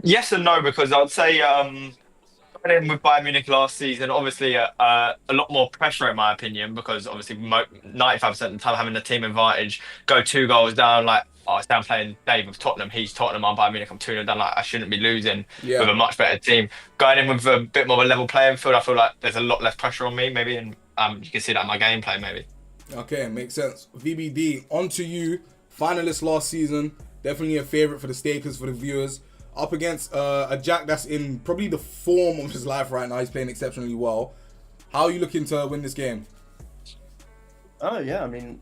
Yes and no, because I'd say going in with Bayern Munich last season, obviously a lot more pressure in my opinion, because obviously 95% of the time having the team advantage, go 2 goals down, like I was down playing Dave of Tottenham, he's Tottenham, I'm Bayern Munich, I'm 2-0 down, like I shouldn't be losing with a much better team. Going in with a bit more of a level playing field, I feel like there's a lot less pressure on me maybe, and you can see that in my gameplay maybe. Okay, makes sense. VBD, on to you. Finalist last season, definitely a favourite for the stakers, for the viewers. Up against a Jack that's in probably the form of his life right now. He's playing exceptionally well. How are you looking to win this game? Oh, yeah. I mean,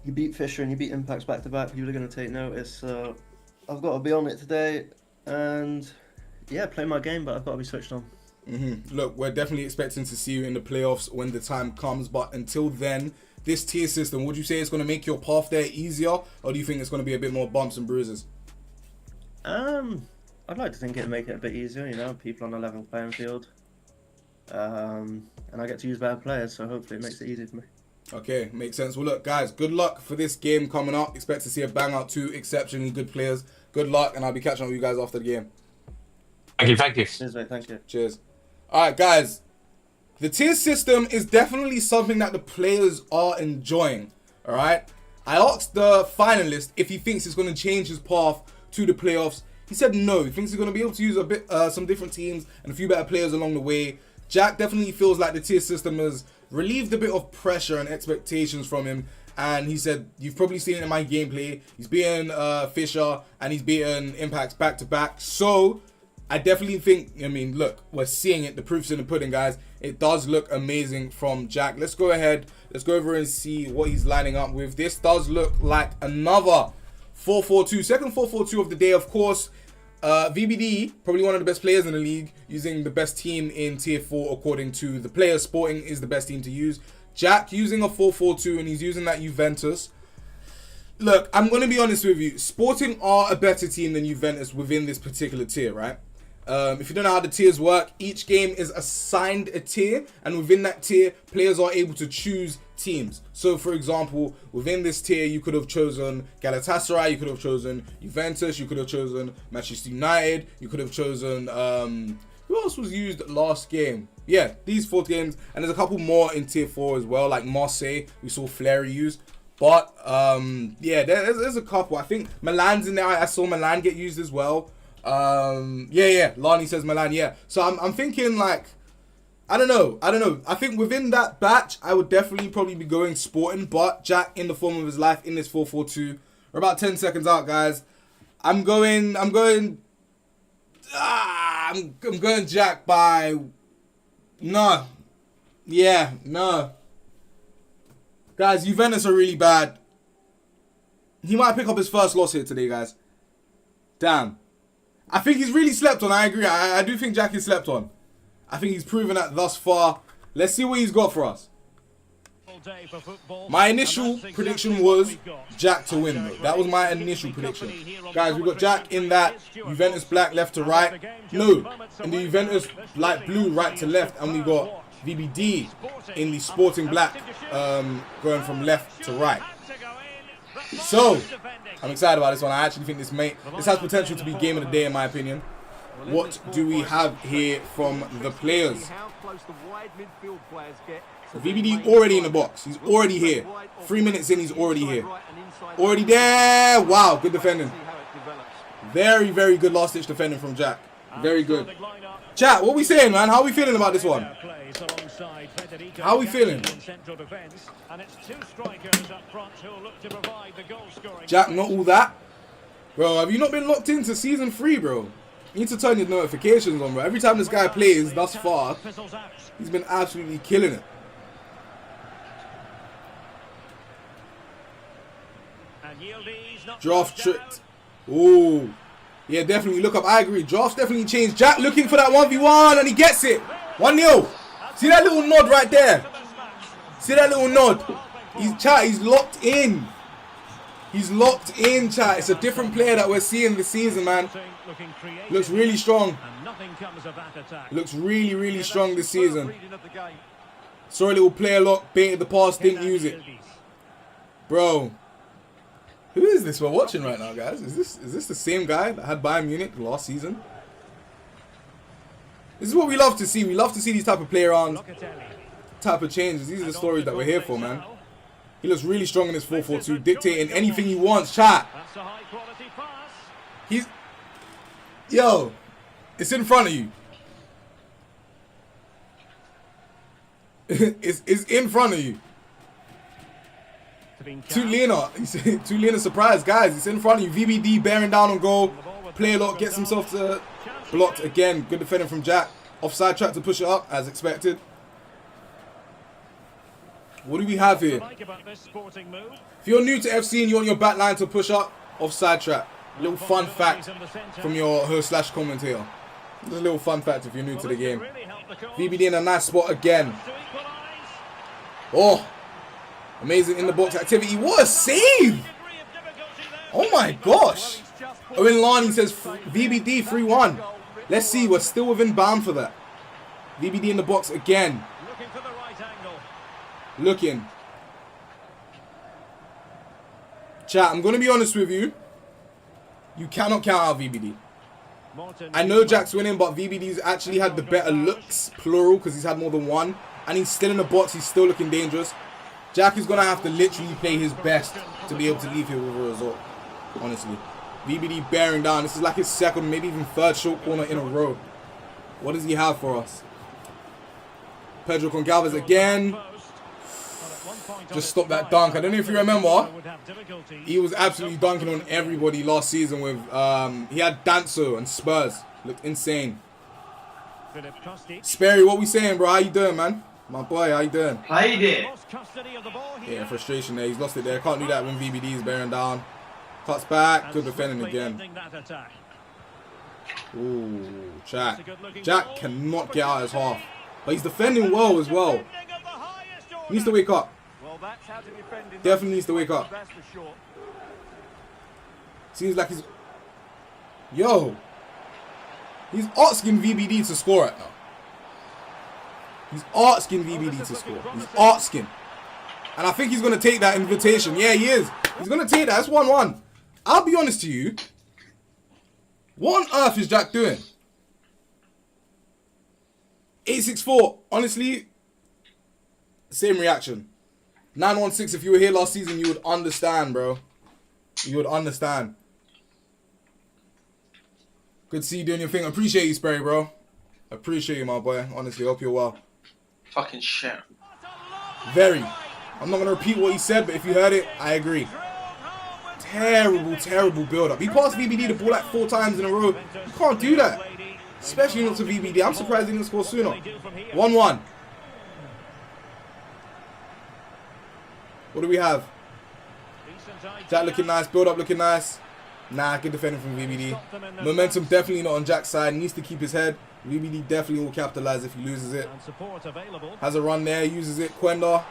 you beat Fisher and you beat Impacts back-to-back. People are going to take notice. I've got to be on it today and, yeah, play my game, but I've got to be switched on. Look, we're definitely expecting to see you in the playoffs when the time comes. But until then, this tier system, would you say it's going to make your path there easier? Or do you think it's going to be a bit more bumps and bruises? I'd like to think it'd make it a bit easier, people on a level playing field. And I get to use better players, so hopefully it makes it easier for me. Okay, makes sense. Well, look, guys, good luck for this game coming up. Expect to see a bang out, 2 exceptionally good players. Good luck, and I'll be catching up with you guys after the game. Thank you. Cheers, mate. Thank you. Cheers. All right, guys. The tier system is definitely something that the players are enjoying. All right. I asked the finalist if he thinks it's going to change his path to the playoffs. He said no. He thinks he's going to be able to use a bit, some different teams and a few better players along the way. Jack definitely feels like the tier system has relieved a bit of pressure and expectations from him. And he said, you've probably seen it in my gameplay. He's beaten Fisher and he's beaten Impacts back-to-back. So I definitely think, look, we're seeing it. The proof's in the pudding, guys. It does look amazing from Jack. Let's go ahead. Let's go over and see what he's lining up with. This does look like another 4-4-2. Second 4-4-2 of the day, of course. VBD, probably one of the best players in the league, using the best team in Tier 4 according to the players. Sporting is the best team to use. Jack using a 4-4-2 and he's using that Juventus. Look, I'm going to be honest with you. Sporting are a better team than Juventus within this particular tier, right? If you don't know how the tiers work, each game is assigned a tier, and within that tier, players are able to choose teams. So, for example, within this tier, you could have chosen Galatasaray, you could have chosen Juventus, you could have chosen Manchester United, you could have chosen who else was used last game? Yeah, these 4 games, and there's a couple more in tier 4 as well, like Marseille, we saw Fleury use. But yeah, there's a couple. I think Milan's in there. I saw Milan get used as well. Yeah. Lani says Milan. Yeah. So I'm thinking like, I don't know. I think within that batch, I would definitely probably be going Sporting. But Jack, in the form of his life, in this 4-4-2, we're about 10 seconds out, guys. I'm going Jack by no. Yeah, no. Guys, Juventus are really bad. He might pick up his first loss here today, guys. Damn. I think he's really slept on. I agree. I do think Jack is slept on. I think he's proven that thus far. Let's see what he's got for us. My initial prediction was Jack to win, though. That was my initial prediction. Guys, we got Jack in that Juventus black left to right. No, in the Juventus light blue right to left. And we got VBD in the Sporting black going from left to right. So, I'm excited about this one. I actually think this has potential to be game of the day in my opinion. What do we have here from the players? How close the wide midfield players get VBD already in the box. He's already here. 3 minutes in, he's already here. Already there. Wow, good defending. Very, very good last-ditch defending from Jack. Very good. Chat, what we saying, man? How are we feeling about this one? How are we feeling? Jack, not all that. Bro, have you not been locked into Season 3, bro? You need to turn your notifications on, bro. Every time this guy plays thus far, he's been absolutely killing it. Draft tricked. Ooh. Yeah, definitely. Look up. I agree. Draft's definitely changed. Jack looking for that 1v1 and he gets it. 1-0. See that little nod right there? See that little nod? He's locked in. He's locked in, chat. It's a different player that we're seeing this season, man. Looks really strong. Looks really, really strong this season. Saw a little player lock, baited the pass, didn't use it. Bro. Who is this we're watching right now, guys? Is this the same guy that had Bayern Munich last season? This is what we love to see. We love to see these type of play around, type of changes. These are the stories that we're here for, man. He looks really strong in his 4-4-2, dictating anything he wants, chat. Yo, it's in front of you. it's in front of you. Too Lena surprise, guys. It's in front of you. VBD bearing down on goal. Player lock gets himself to blocked again. Good defending from Jack. Offside track to push it up as expected. What do we have here? If you're new to FC and you want your back line to push up, offside trap. Little fun fact from your host / commentator. Just a little fun fact if you're new to the game. VBD in a nice spot again. Oh, amazing in the box activity. What a save! Oh my gosh. Owen Lani says VBD 3-1. Let's see, we're still within bound for that. VBD in the box again. Looking. Chat, I'm going to be honest with you. You cannot count out VBD. I know Jack's winning, but VBD's actually had the better looks, plural, because he's had more than one. And he's still in the box. He's still looking dangerous. Jack is going to have to literally play his best to be able to leave here with a result. Honestly. VBD bearing down. This is like his second, maybe even third short corner in a row. What does he have for us? Pedro Goncalves again. Just stop that dunk. I don't know if you remember. He was absolutely dunking on everybody last season with... he had Danso and Spurs. Looked insane. Sperry, what we saying, bro? How you doing, man? My boy, how you doing? Played it. Yeah, frustration there. He's lost it there. Can't do that when VBD is bearing down. Cuts back. Good defending again. Ooh, Jack. Jack cannot get out his half. But he's defending well as well. He needs to wake up. Definitely needs to wake up. Seems like he's... Yo. He's asking VBD to score right now. He's asking VBD to score. He's asking. And I think he's going to take that invitation. Yeah, he is. He's going to take that. That's 1-1. I'll be honest to you. What on earth is Jack doing? 864. Honestly, same reaction. 916. If you were here last season, you would understand, bro. You would understand. Good to see you doing your thing. Appreciate you, Sperry, bro. Appreciate you, my boy. Honestly, hope you're well. Fucking shit. Very. I'm not going to repeat what he said, but if you heard it, I agree. Terrible, terrible build-up. He passed VBD the ball like 4 times in a row. You can't do that. Especially not to VBD. I'm surprised he didn't score sooner. 1-1. What do we have? Jack looking nice. Build-up looking nice. Nah, good defending from VBD. Momentum definitely not on Jack's side. Needs to keep his head. VBD definitely will capitalize if he loses it. Has a run there. Uses it. Quenda.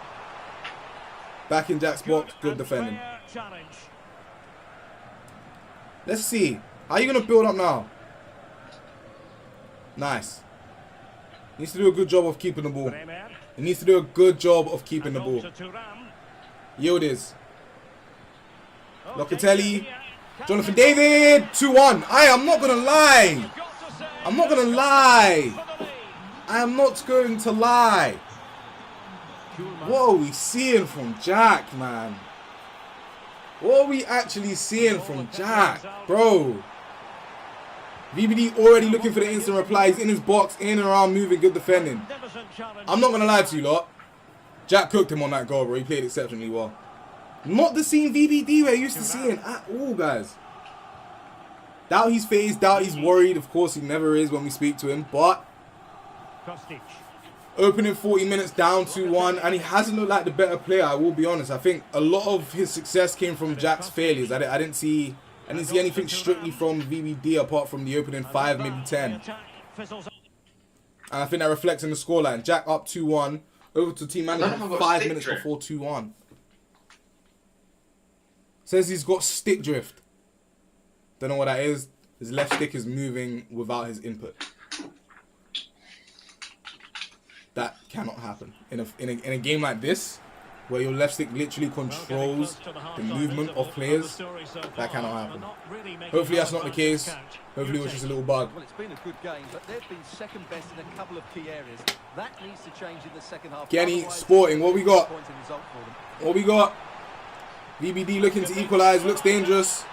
Back in Jack's box. Good defending. Let's see. How are you going to build up now? Nice. Needs to do a good job of keeping the ball. He needs to do a good job of keeping the ball. Yildiz. Locatelli. Jonathan David. 2-1. I'm not going to lie. I'm not going to lie. I am not going to lie. What are we seeing from Jack, man? What are we actually seeing from Jack, bro? VBD already looking for the instant reply. He's in his box, in and around, moving, good defending. I'm not going to lie to you lot. Jack cooked him on that goal, bro. He played exceptionally well. Not the same VBD we're used to seeing at all, guys. Doubt he's phased, doubt he's worried. Of course, he never is when we speak to him. But opening 40 minutes down 2-1, and he hasn't looked like the better player, I will be honest. I think a lot of his success came from Jack's failures. I didn't see anything strictly from VBD apart from the opening 5, maybe 10. And I think that reflects in the scoreline. Jack up 2-1, over to team manager 5 minutes before 2-1. Says he's got stick drift. Don't know what that is. His left stick is moving without his input. That cannot happen. In a game like this, where your left stick literally controls the movement of players, that cannot happen. Hopefully that's not the case. Hopefully it was just a little bug. Well, it's been a good game, but they've been second best in a couple of key areas. That needs to change in the second half. Kenny, Sporting, what we got? What we got? VBD looking to equalise, looks dangerous.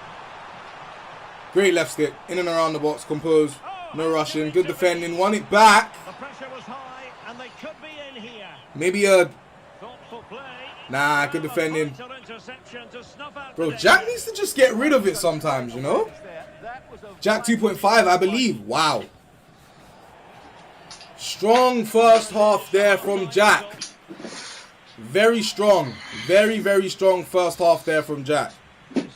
Great left stick, in and around the box, composed, no rushing, good defending, won it back. Maybe a... Nah, good defending. Bro, Jack needs to just get rid of it sometimes, you know? Jack 2.5, I believe. Wow. Strong first half there from Jack. Very strong. Very, very strong first half there from Jack.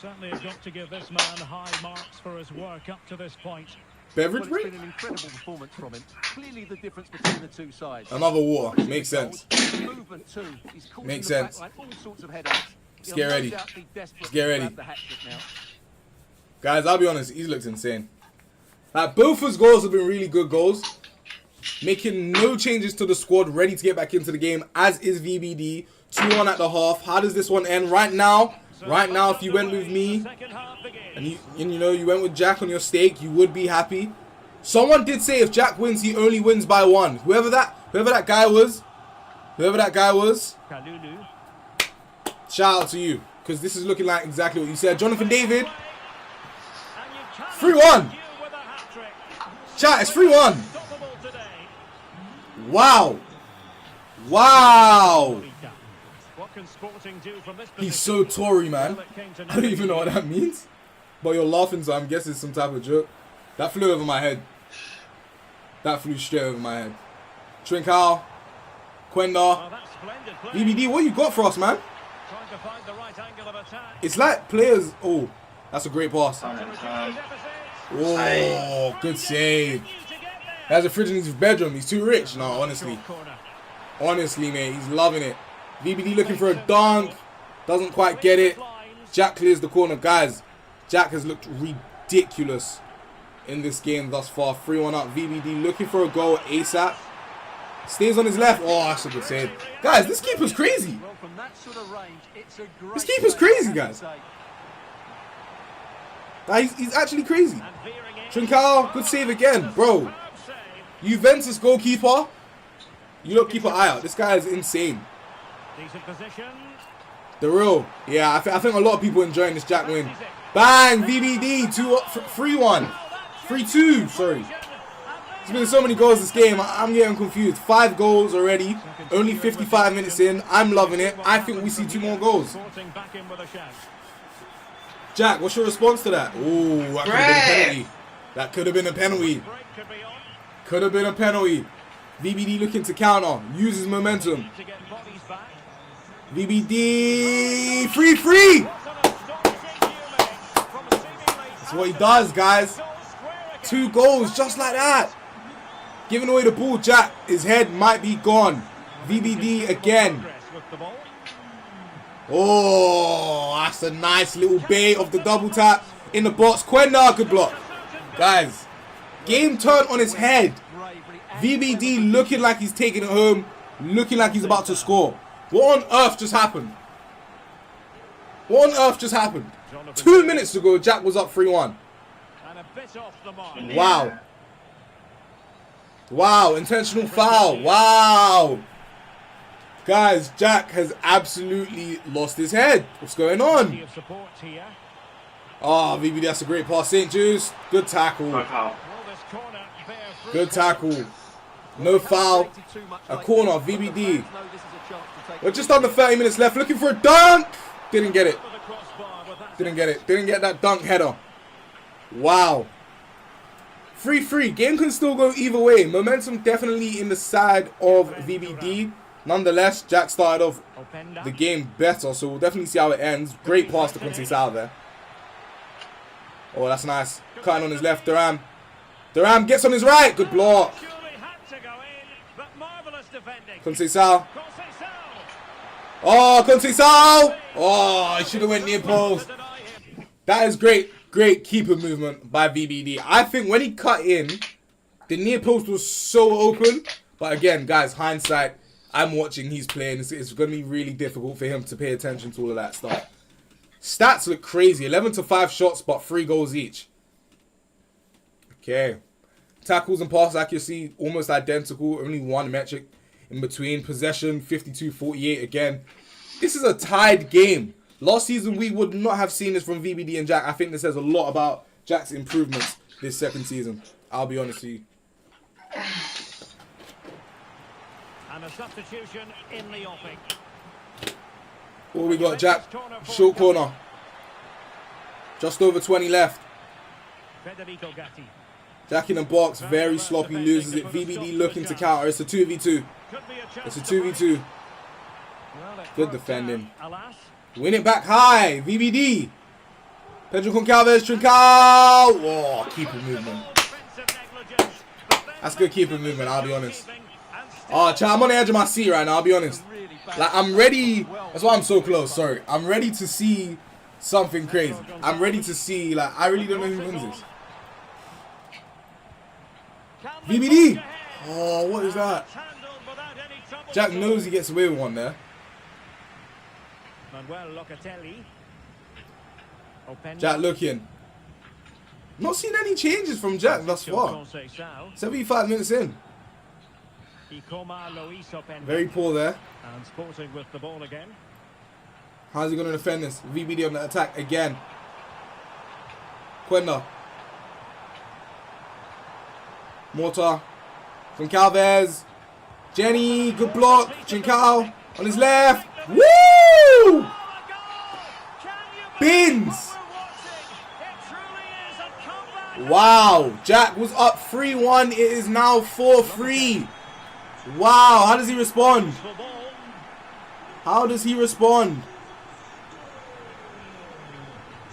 Certainly have got to give this man high marks for his work up to this point. Beverage break? An incredible performance from him. Clearly the difference between the two sides. Another water. Makes sense. Movement too. Makes sense. All sorts of headaches. Let's get ready. Let's get ready. Guys, I'll be honest, he's looked insane. Like, both his goals have been really good goals. Making no changes to the squad, ready to get back into the game, as is VBD. 2-1 at the half. How does this one end? Right now, if you went with me, and you went with Jack on your stake, you would be happy. Someone did say if Jack wins, he only wins by 1. Whoever that guy was, shout out to you, because this is looking like exactly what you said. Jonathan David, 3-1. Chat, it's 3-1. Wow. Wow. He's so Tory, man. I don't even know what that means. But you're laughing, so I'm guessing it's some type of joke. That flew over my head. That flew straight over my head. Trincao. Quenda. VBD, what you got for us, man? It's like players... Oh, that's a great pass. Oh, good save. There's a fridge in his bedroom. He's too rich. No, honestly. Honestly, mate, he's loving it. VBD looking for a dunk. Doesn't quite get it. Jack clears the corner. Guys, Jack has looked ridiculous in this game thus far. 3-1 up. VBD looking for a goal ASAP. Stays on his left. Oh, that's a good save. Guys, this keeper's crazy. This keeper's crazy, guys. He's actually crazy. Trincao, good save again. Bro, Juventus goalkeeper. You look, keep an eye out. This guy is insane. The real. Yeah, I think a lot of people enjoying this Jack win. Bang! VBD. 3-1. 3-2. Sorry. There's been so many goals this game. I'm getting confused. 5 goals already. Only 55 minutes in. I'm loving it. I think we see 2 more goals. Jack, what's your response to that? Oh, that could have been a penalty. That could have been a penalty. Could have been a penalty. VBD looking to counter. Uses momentum. VBD. Free. That's what he does, guys. 2 goals just like that. Giving away the ball, Jack. His head might be gone. VBD again. Oh, that's a nice little bait of the double tap in the box. Quenda, good block. Guys, game turned on his head. VBD looking like he's taking it home. Looking like he's about to score. What on earth just happened? What on earth just happened? 2 minutes ago, Jack was up 3-1. Wow. Wow, intentional foul. Wow. Guys, Jack has absolutely lost his head. What's going on? Of support here. Oh, VBD, that's a great pass. St. Jude's, good tackle. Well, this corner bears fruit. Good tackle. No foul. A corner, VBD. We're just under 30 minutes left. Looking for a dunk. Didn't get it. For the crossbar, but that's Didn't get it. Didn't get that dunk header. Wow. 3-3. Game can still go either way. Momentum definitely in the side of VBD. Nonetheless, Jack started off Openda. the game better, so we'll definitely see how it ends. Great pass to Conceição there. Oh, that's nice. Cutting on his left, Thuram. Thuram gets on his right. Good block. Surely had to go in, but marvelous defending. Conceição. Conceição. Oh, Conceição. Oh, he should have went near post. Deny him. That is great. Great keeper movement by VBD. I think when he cut in, the near post was so open. But again, guys, hindsight, I'm watching he's playing. It's going to be really difficult for him to pay attention to all of that stuff. Stats look crazy. 11-5 shots, but 3 goals each. Okay. Tackles and pass accuracy, almost identical. Only one metric in between. Possession, 52-48 again. This is a tied game. Last season, we would not have seen this from VBD and Jack. I think this says a lot about Jack's improvements this second season. I'll be honest with you. And a substitution in the offing. What we got, Jack? Short corner. Just over 20 left. Federico Gatti. Jack in the box, very sloppy, loses it. VBD looking to counter. It's a 2v2. Could be a It's chance a to break. 2v2. Well, it Good broke defending. down, alas. Win it back high. VBD. Pedro Goncalves, Trincao. Oh, keeper movement. Defensive negligence, but then That's good keeper movement, I'll be honest. keeping and still Oh, chat, I'm on the edge of my seat right now, I'll be honest. Like, I'm ready. That's why I'm so close, sorry. I'm ready to see something crazy. I'm ready to see, like, I really don't know who wins this. VBD. Oh, what is that? handled without any trouble. Jack knows he gets away with one there. Manuel Locatelli. Openda. Jack looking. Not seen any changes from Jack thus far. Conceição. 75 minutes in. Ikoma Luis Openda. Very poor there. And Sporting with the ball again. How's he going to defend this? VBD on the attack again. Quenda. Mortar. From Calvez. Jenny. Good block. Trincao on his left. Woo! Bins. Wow. Jack was up 3-1. It is now 4-3. Wow. How does he respond? How does he respond?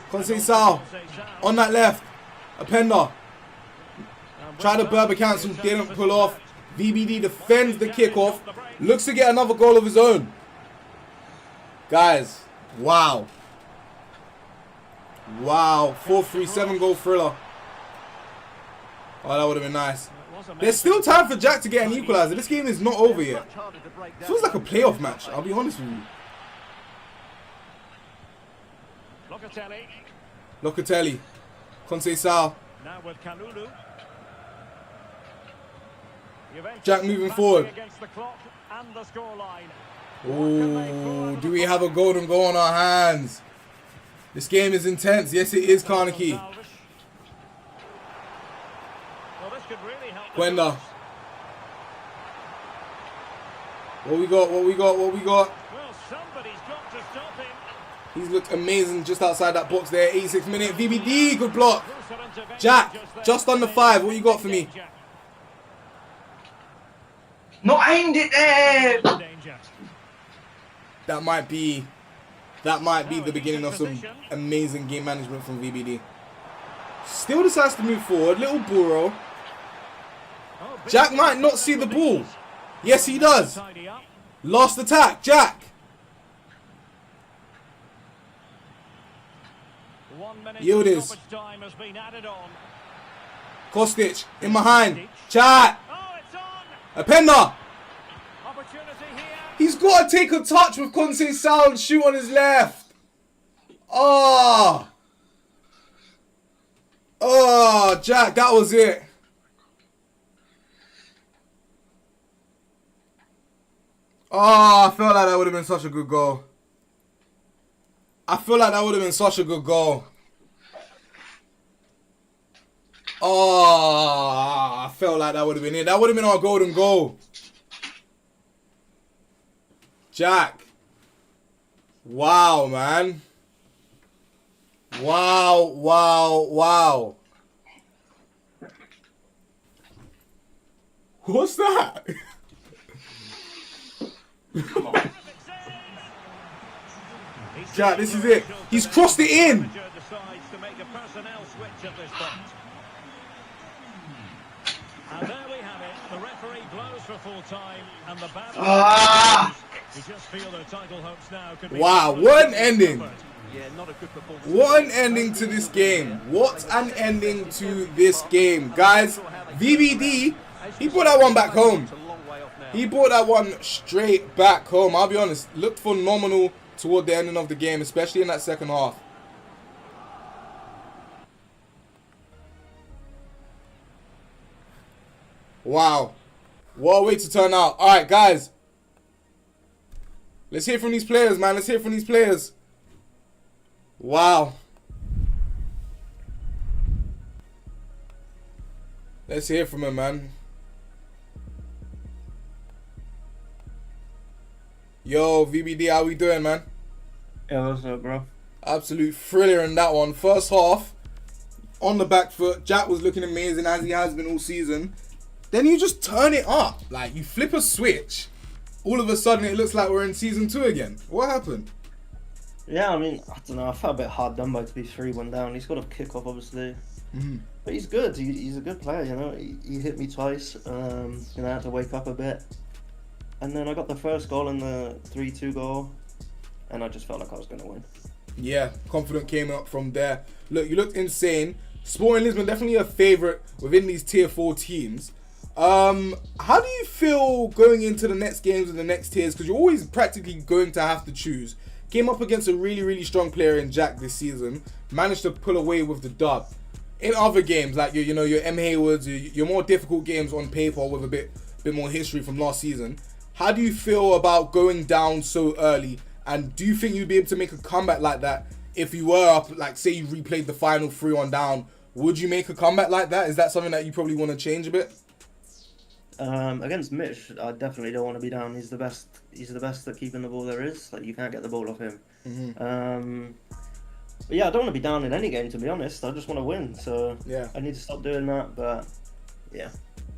Conceição on that left. Openda. Try to Berber cancel, didn't pull off. VBD defends the kickoff. Looks to get another goal of his own. Guys, wow. Wow, 4-3, 7-goal thriller. Oh, that would have been nice. There's still time for Jack to get an equalizer. This game is not over yet. It feels like a playoff match, I'll be honest with you. Locatelli. Locatelli. Conceição. Now with Kalulu. Juventus Jack moving battling forward. against the clock and the scoreline. Ooh, do we have a golden goal on our hands? This game is intense. Yes, it is, Carnegie. Well, this could really help the Quenda. Blues. What we got? What we got? What we got? Well, somebody's got to stop him. He's looked amazing just outside that box there. 86 minute. VBD, good block. Closer intervention Jack, there. just under 5. What you got for me? Danger. Not aimed it there. Danger. That might be the beginning of some amazing game management from VBD. Still decides to move forward. Little Burrow. Oh, big Jack might not see the ball. Yes, he does. tidy up. Lost attack. Jack. 1 minute Yildiz. stoppage time has been added on. Kostic in behind. Chat. Oh, it's on. Openda. Opportunity here. He's got to take a touch with Conceição and shoot on his left. Oh. Oh, Jack, that was it. Oh, I felt like that would have been such a good goal. I feel like that would have been such a good goal. Oh, I felt like that would have been it. That would have been our golden goal. Jack. Wow, man. Wow, wow, wow. What's that? Jack, this is it. He's crossed it in. And there we have it. The referee blows for full time, and the battle. You just feel their title hopes now could be. Wow, what an ending. Yeah, not a good performance. What an ending to this game. What an ending to this game. Guys, VBD, he brought that one back home. He brought that one straight back home. I'll be honest, looked phenomenal toward the ending of the game, especially in that second half. Wow. What a way to turn out. All right, guys. Let's hear from these players, man. Let's hear from these players. Wow. Let's hear from him, man. Yo, VBD, how we doing, man? Yeah, what's up, bro? Absolute thriller in that one. First half, on the back foot. Jack was looking amazing as he has been all season. Then you just turn it up. Like, you flip a switch. All of a sudden, it looks like we're in season 2 again. What happened? Yeah, I mean, I don't know. I felt a bit hard done by to be 3-1 down. He's got a kick off, obviously. But he's good. He's a good player, you know. He hit me twice. You know, I had to wake up a bit. And then I got the first goal and the 3-2 goal. And I just felt like I was going to win. Yeah, confident came up from there. Look, you looked insane. Sporting Lisbon, definitely a favourite within these tier 4 teams. How do you feel going into the next games and the next tiers? Because you're always practically going to have to choose. Came up against a really, really strong player in Jack this season. Managed to pull away with the dub. In other games, like your M. Haywoods, your more difficult games on paper with a bit more history from last season. How do you feel about going down so early? And do you think you'd be able to make a comeback like that if you were up, like say you replayed the final 3-1 down? Would you make a comeback like that? Is that something that you probably want to change a bit? Against Mitch, I definitely don't want to be down. He's the best. He's the best at keeping the ball there is. Like, you can't get the ball off him. But yeah, I don't want to be down in any game, to be honest. I just want to win. So yeah, I need to stop doing that. But yeah,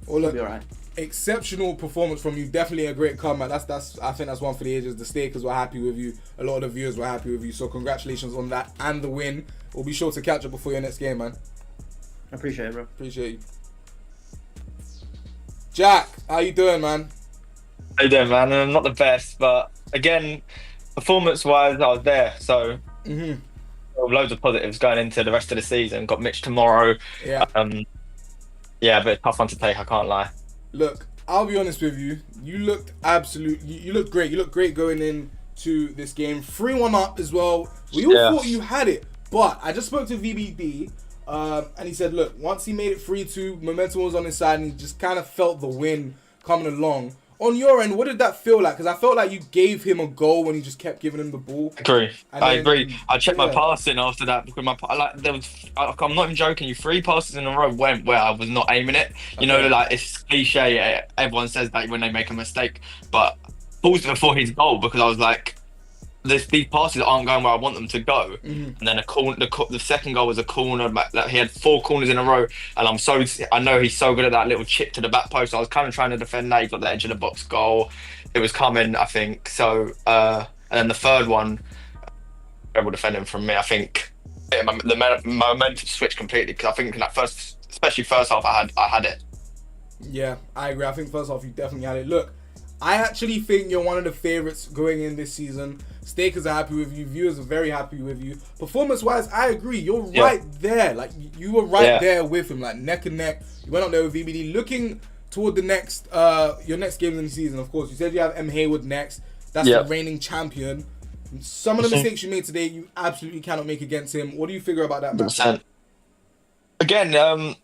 well, look, it'll be alright. Exceptional performance from you. Definitely a great comeback. I think that's one for the ages. The stakers were happy with you. A lot of the viewers were happy with you. So congratulations on that and the win. We'll be sure to catch up before your next game, man. I appreciate it, bro. Appreciate you. Jack, how you doing, man? How you doing, man? I'm not the best, but again, performance-wise, I was there. So loads of positives going into the rest of the season. Got Mitch tomorrow. Yeah. Yeah, but tough one to take. I can't lie. Look, I'll be honest with you. You looked you looked great. You looked great going into this game. 3-1 up as well. We all thought you had it, but I just spoke to VBD. And he said, look, once he made it 3-2, momentum was on his side, and he just kind of felt the win coming along. On your end, what did that feel like? Because I felt like you gave him a goal when he just kept giving him the ball. I agree. I checked my passing after that because I'm not even joking. You 3 passes in a row went where I was not aiming it. You know, like it's cliche. Everyone says that when they make a mistake, but paused before his goal because I was like, these passes aren't going where I want them to go. And then the second goal was a corner. Like, he had 4 corners in a row, and I know he's so good at that little chip to the back post. I was kind of trying to defend that. He got the edge of the box goal. It was coming, I think. So, and then the third one, able defending from me. I think the momentum switched completely because I think in that especially first half, I had it. Yeah, I agree. I think first half you definitely had it. Look, I actually think you're one of the favourites going in this season. Stakers are happy with you. Viewers are very happy with you. Performance-wise, I agree. You're right there. Like, you were right there with him, like neck and neck. You went up there with VBD. Looking toward the next, your next games in the season, of course. You said you have M. Haywood next. That's the reigning champion. Some of the mistakes you made today, you absolutely cannot make against him. What do you figure about that, man? Again,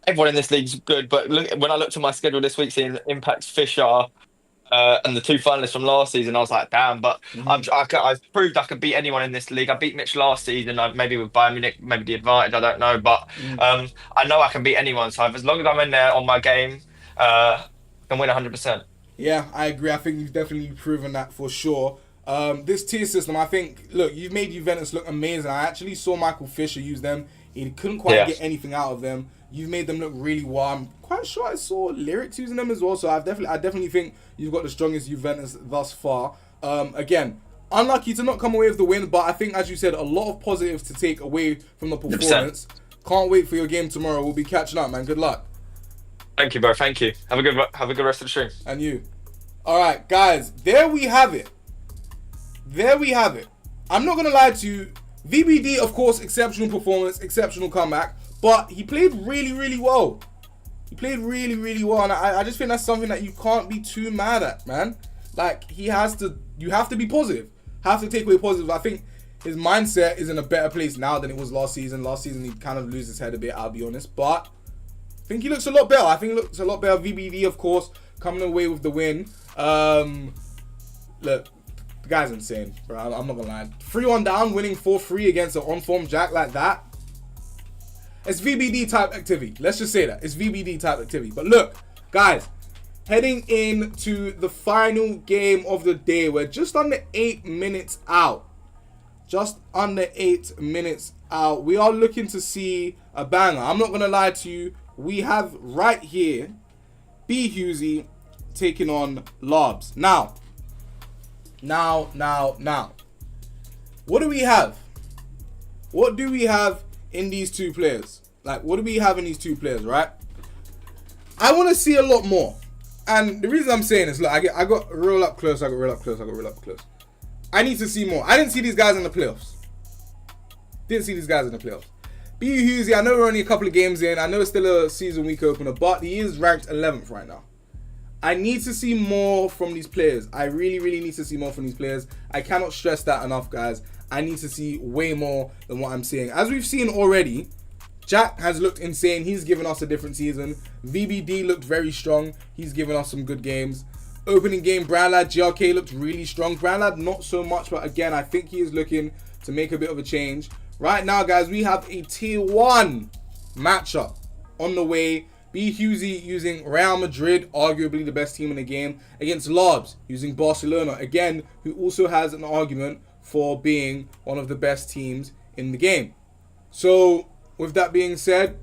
everyone in this league's good, but when I looked at my schedule this week, seeing Impact's Fisher, and the 2 finalists from last season, I was like, damn. But I've proved I could beat anyone in this league. I beat Mitch last season, maybe with Bayern Munich, maybe the advantage, I don't know. But I know I can beat anyone. So as long as I'm in there on my game, I can win 100%. Yeah, I agree. I think you've definitely proven that for sure. This tier system, I think, look, you've made Juventus look amazing. I actually saw Michael Fisher use them. He couldn't quite get anything out of them. You've made them look really well. I'm quite sure I saw Lyrics using them as well. So I definitely think you've got the strongest Juventus thus far. Again, unlucky to not come away with the win, but I think, as you said, a lot of positives to take away from the performance. 100%. Can't wait for your game tomorrow. We'll be catching up, man. Good luck. Thank you, bro. Thank you. Have a good rest of the stream. And you. All right, guys. There we have it. I'm not gonna lie to you. VBD, of course, exceptional performance, exceptional comeback, but he played really, really well. And I just think that's something that you can't be too mad at, man. Like, you have to be positive. Have to take away positives. I think his mindset is in a better place now than it was last season. Last season, he kind of lose his head a bit, I'll be honest. But I think he looks a lot better. VBD, of course, coming away with the win. Look, the guy's insane, bro. I'm not gonna lie. 3-1 down, winning 4-3 against an on-form Jack like that. It's VBD type activity. Let's just say that. It's VBD type activity. But look, guys, heading into the final game of the day. We're just under 8 minutes out. We are looking to see a banger. I'm not gonna lie to you. We have right here B Husey taking on Lobs. Now. What do we have? What do we have in these two players? Like, what do we have in these two players, right? I want to see a lot more. And the reason I'm saying is, look, I got real up close. I need to see more. I didn't see these guys in the playoffs. B Husey, I know we're only a couple of games in. I know it's still a season week opener, but he is ranked 11th right now. I need to see more from these players. I really need to see more from these players. I cannot stress that enough, guys. I need to see way more than what I'm seeing. As we've seen already, Jack has looked insane. He's given us a different season. VBD looked very strong. He's given us some good games. Opening game, brandlad, GRK looked really strong. Brandlad, not so much, but again, I think he is looking to make a bit of a change. Right now, guys, we have a tier 1 matchup on the way. B Husey using Real Madrid, arguably the best team in the game, against Lobs using Barcelona, again, who also has an argument for being one of the best teams in the game. So, with that being said,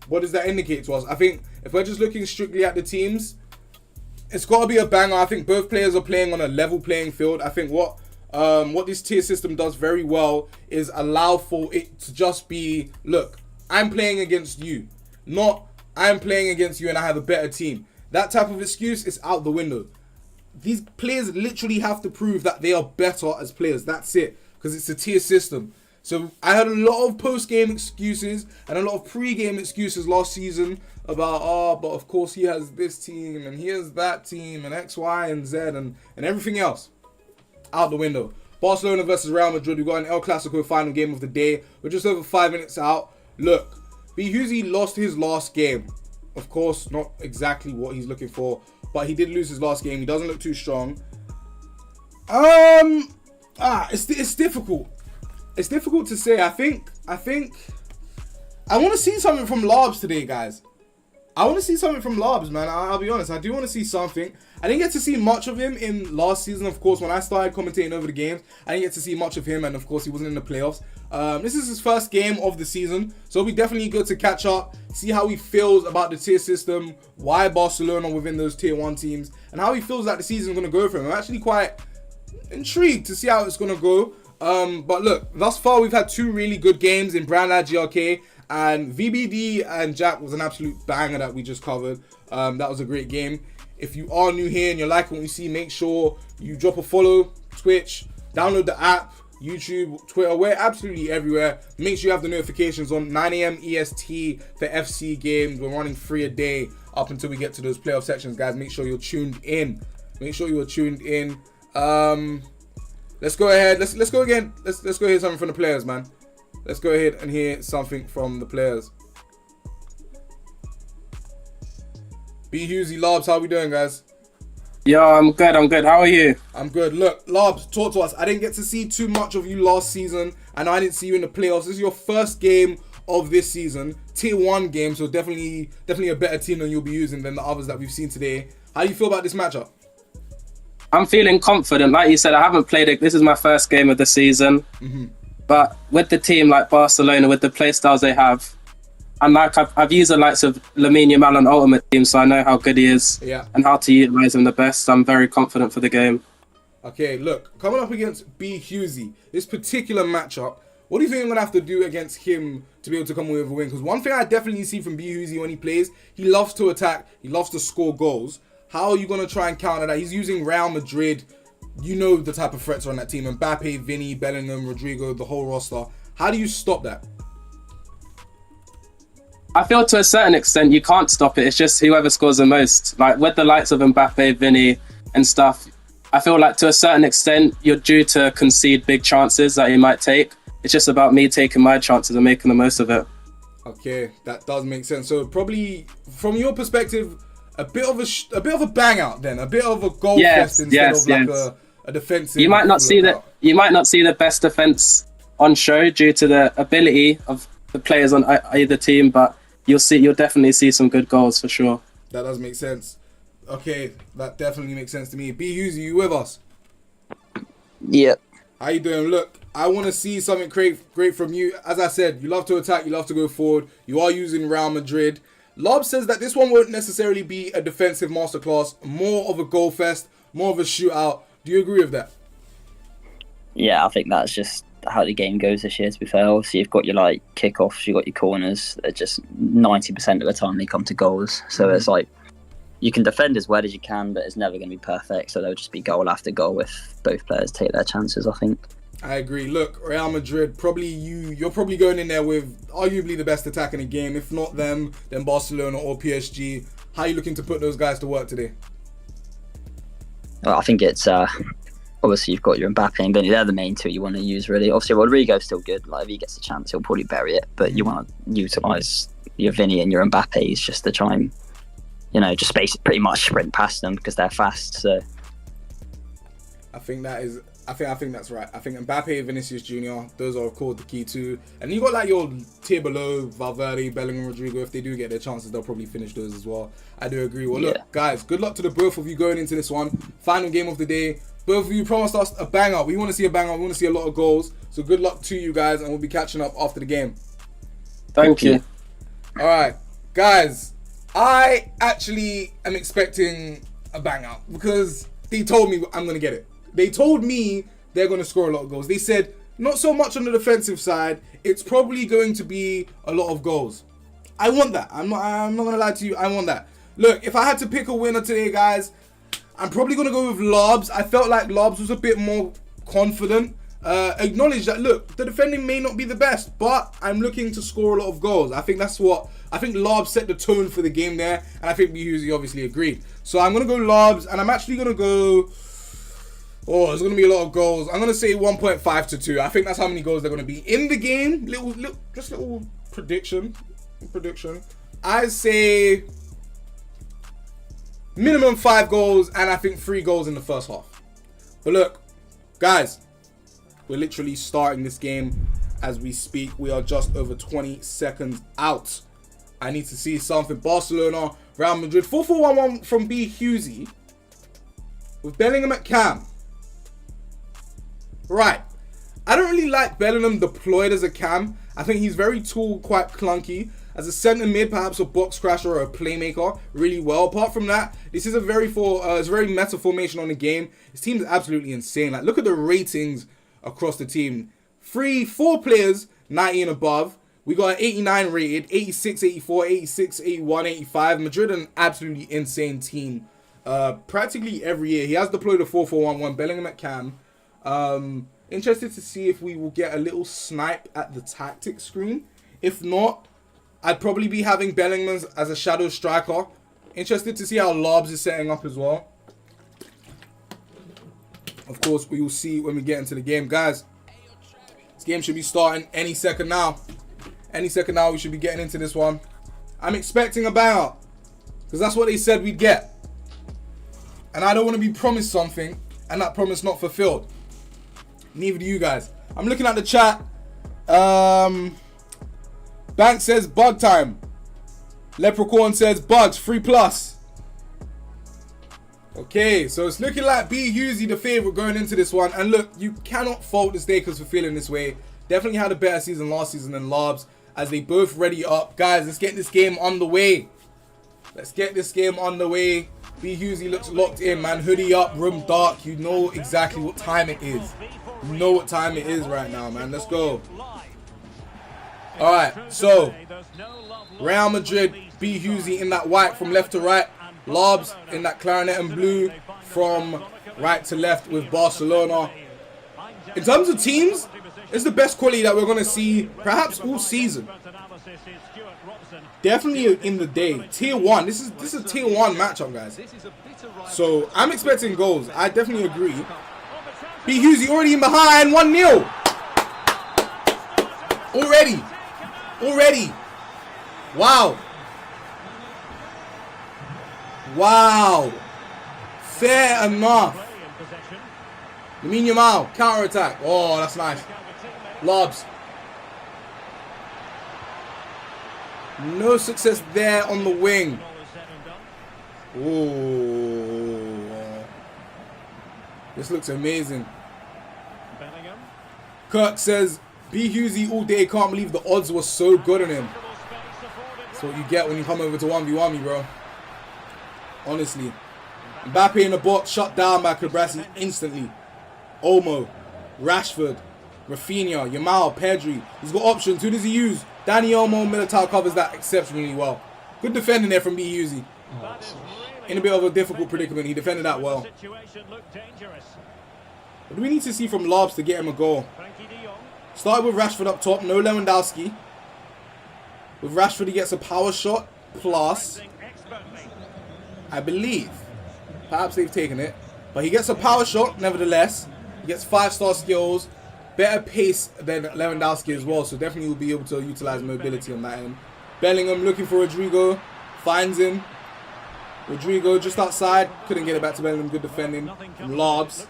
what does that indicate to us? I think if we're just looking strictly at the teams, it's got to be a banger. I think both players are playing on a level playing field. I think what this tier system does very well is allow for it to just be, look, I'm playing against you, not I'm playing against you and I have a better team. That type of excuse is out the window. These players literally have to prove that they are better as players. That's it. Because it's a tier system. So I had a lot of post-game excuses and a lot of pre-game excuses last season about, but of course he has this team and he has that team and X, Y, and Z and everything else. Out the window. Barcelona versus Real Madrid. We've got an El Clasico final game of the day. We're just over 5 minutes out. Look. B Husey lost his last game. Of course, not exactly what he's looking for, but he did lose his last game. He doesn't look too strong. It's difficult. It's difficult to say. I think I want to see something from Lobs today, guys. I want to see something from Lobs, man. I'll be honest. I do want to see something. I didn't get to see much of him in last season, of course. When I started commentating over the games, I didn't get to see much of him, and of course, he wasn't in the playoffs. This is his first game of the season, so it'll be definitely good to catch up, see how he feels about the tier system, why Barcelona within those tier 1 teams, and how he feels like the season is going to go for him. I'm actually quite intrigued to see how it's going to go. But look, thus far, we've had 2 really good games in brandlad, GRK, and VBD and Jack was an absolute banger that we just covered. That was a great game. If you are new here and you're liking what you see, make sure you drop a follow, Twitch, download the app, YouTube, Twitter, we're absolutely everywhere. Make sure you have the notifications on. 9 a.m. EST for FC games. We're running 3 a day up until we get to those playoff sections, guys. Make sure you're tuned in. Let's go ahead. Let's go again. Let's go hear something from the players, man. Let's go ahead and hear something from the players. B Husey, Lobs, how we doing, guys? Yo, I'm good. How are you? I'm good. Look, Lobs, talk to us. I didn't get to see too much of you last season, and I didn't see you in the playoffs. This is your first game of this season, Tier 1 game, so definitely a better team than you'll be using than the others that we've seen today. How do you feel about this matchup? I'm feeling confident. Like you said, I haven't played it. This is my first game of the season. But with the team like Barcelona, with the play styles they have, and like I've used the likes of Lamine Yamal on Ultimate Team, so I know how good he is and how to utilize him the best. I'm very confident for the game. Okay, look, coming up against B. Husey, this particular matchup, what do you think I'm going to have to do against him to be able to come away with a win? Because one thing I definitely see from B. Husey when he plays, he loves to attack, he loves to score goals. How are you going to try and counter that? He's using Real Madrid. You know the type of threats are on that team. Mbappe, Vinny, Bellingham, Rodrigo, the whole roster. How do you stop that? I feel to a certain extent you can't stop it. It's just whoever scores the most. Like with the likes of Mbappe, Vinny and stuff, I feel like to a certain extent you're due to concede big chances that you might take. It's just about me taking my chances and making the most of it. Okay, that does make sense. So probably from your perspective, a bit of a bang out then, a bit of a goal fest instead of like a defensive. You might not see that. You might not see the best defense on show due to the ability of the players on either team, but you'll definitely see some good goals for sure. That does make sense. Okay, that definitely makes sense to me. B. Husey, you with us? Yep. How you doing? Look, I want to see something great from you. As I said, you love to attack, you love to go forward. You are using Real Madrid. Lob says that this one won't necessarily be a defensive masterclass, more of a goal fest, more of a shootout. Do you agree with that? Yeah, I think that's just how the game goes this year, to be fair. Obviously, you've got your kickoffs, you've got your corners. They're just 90% of the time they come to goals. So it's like you can defend as well as you can, but it's never going to be perfect. So there'll just be goal after goal if both players take their chances, I think. I agree. Look, Real Madrid, you're probably going in there with arguably the best attack in the game. If not them, then Barcelona or PSG. How are you looking to put those guys to work today? Well, I think it's obviously you've got your Mbappe and Vinny. They're the main two you want to use, really. Obviously, Rodrigo's still good. Like if he gets a chance, he'll probably bury it. But you want to utilise your Vinny and your Mbappe's just to try and, just pretty much sprint past them because they're fast. So I think that's right. I think Mbappe, Vinicius Jr., those are of course the key two. And you got like your tier below, Valverde, Bellingham, Rodrigo. If they do get their chances, they'll probably finish those as well. I do agree. Well, look, guys, good luck to the both of you going into this one. Final game of the day. Both of you promised us a banger. We want to see a banger. We want to see a lot of goals. So good luck to you guys, and we'll be catching up after the game. Thank you. All right, guys. I actually am expecting a bang out because they told me I'm going to get it. They told me they're going to score a lot of goals. They said not so much on the defensive side. It's probably going to be a lot of goals. I want that. I'm not going to lie to you. I want that. Look, if I had to pick a winner today, guys, I'm probably going to go with Lobs. I felt like Lobs was a bit more confident. Acknowledge that, look, the defending may not be the best, but I'm looking to score a lot of goals. I think Lobs set the tone for the game there, and I think B. Husey obviously agreed. So I'm going to go Lobs, and I'm actually going to go... Oh, there's going to be a lot of goals. I'm going to say 1.5 to 2. I think that's how many goals they're going to be in the game. Little prediction. I say minimum 5 goals, and I think 3 goals in the first half. But look, guys, we're literally starting this game as we speak. We are just over 20 seconds out. I need to see something. Barcelona, Real Madrid. 4-4-1-1 from B. Husey with Bellingham at cam. Right. I don't really like Bellingham deployed as a cam. I think he's very tall, quite clunky. As a centre mid, perhaps a box crasher or a playmaker, really well. Apart from that, this is a very meta formation on the game. This team is absolutely insane. Like, look at the ratings across the team. 4 players, 90 and above. We got an 89 rated, 86, 84, 86, 81, 85. Madrid, an absolutely insane team. Practically every year. He has deployed a 4-4-1-1. Bellingham at cam. Interested to see if we will get a little snipe at the tactics screen. If not, I'd probably be having Bellingham as a shadow striker. Interested to see how Lobs is setting up as well. Of course, we will see when we get into the game. Guys, this game should be starting any second now. Any second now, we should be getting into this one. I'm expecting a banger, because that's what they said we'd get. And I don't want to be promised something and that promise not fulfilled. Neither do you guys. I'm looking at the chat. Bank says bug time. Leprechaun says bugs 3+. Okay, so it's looking like B Husey the favorite going into this one. And look, you cannot fault the Stakers for feeling this way. Definitely had a better season last season than Larbs, as they both ready up. Guys, let's get this game on the way. Let's get this game on the way. B Husey looks locked in, man. Hoodie up, room dark. You know exactly what time it is. You know what time it is right now, man. Let's go. Alright, so Real Madrid, B Husey in that white from left to right. Larbs in that clarinet and blue from right to left with Barcelona. In terms of teams, it's the best quality that we're going to see perhaps all season. Definitely in the day. Tier 1. This is a tier 1 matchup, guys. So I'm expecting goals. I definitely agree. B Husey already in behind. 1-0. Already. Wow. Wow. Fair enough. Lamine Yamal, counter attack. Oh, that's nice. Lobs. No success there on the wing. Oh. This looks amazing. Kirk says, B Husey all day, can't believe the odds were so good on him. That's what you get when you come over to 1v1 me, bro. Honestly. Mbappe in the box, shut down by Cabrasi instantly. Olmo, Rashford, Rafinha, Yamal, Pedri. He's got options. Who does he use? Dani Olmo, Militao covers that exceptionally well. Good defending there from B Husey. In a bit of a difficult predicament, he defended that well. What do we need to see from Larbs to get him a goal? Started with Rashford up top, no Lewandowski. With Rashford, he gets a power shot plus, I believe. Perhaps they've taken it. But he gets a power shot, nevertheless. He gets 5-star skills. Better pace than Lewandowski as well. So definitely will be able to utilize mobility on that end. Bellingham looking for Rodrigo. Finds him. Rodrigo just outside. Couldn't get it back to Bellingham. Good defending from Larbs.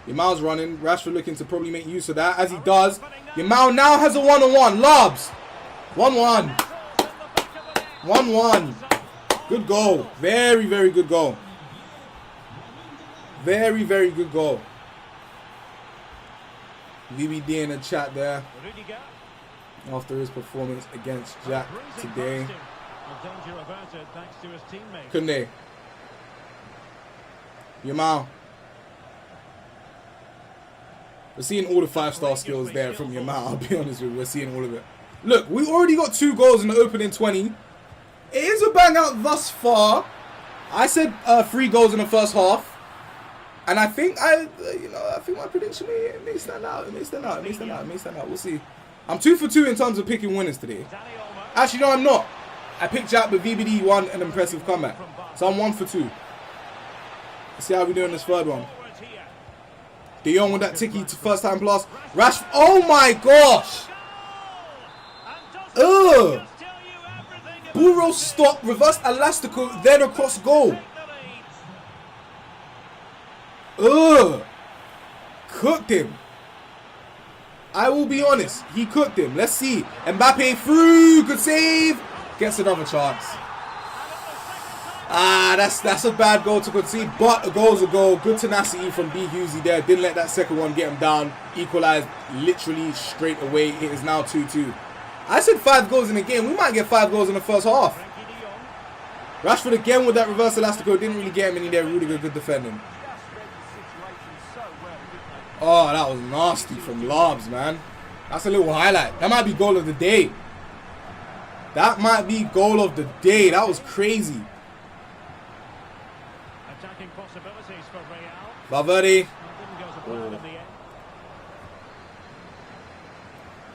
Yamal's running. Rashford looking to probably make use of that. As he does. Yamal now has a one-on-one. Larbs. 1-1. 1-1. Good goal. Very, very good goal. Very, very good goal. VBD in the chat there. After his performance against Jack today. Kunde. Yamal. We're seeing all the 5-star skills there from Yamal. I'll be honest with you. We're seeing all of it. Look, we already got 2 goals in the opening 20. It is a bang out thus far. I said 3 goals in the first half. And I think I think my prediction may stand out. It may stand out. We'll see. I'm 2 for 2 in terms of picking winners today. Actually, no, I'm not. I picked Jack, but VBD won an impressive comeback. So I'm 1 for 2. Let's see how we do in this third one. De Jong with that ticky to first time plus. Rashford. Oh my gosh. Ugh. Burrow stop, reverse elastico, then across goal. Ugh. Cooked him. I will be honest. He cooked him. Let's see. Mbappe through. Good save. Gets another chance. That's a bad goal to concede, but a goal's a goal. Good tenacity from B Husey there. Didn't let that second one get him down. Equalized literally straight away. It is now 2-2. I said 5 goals in the game. We might get 5 goals in the first half. Rashford again with that reverse elastico. Didn't really get him in there. Rudiger good defending. Oh, that was nasty from Larbs, man. That's a little highlight. That might be goal of the day. That might be goal of the day. That was crazy. Attacking possibilities for Real. Valverde.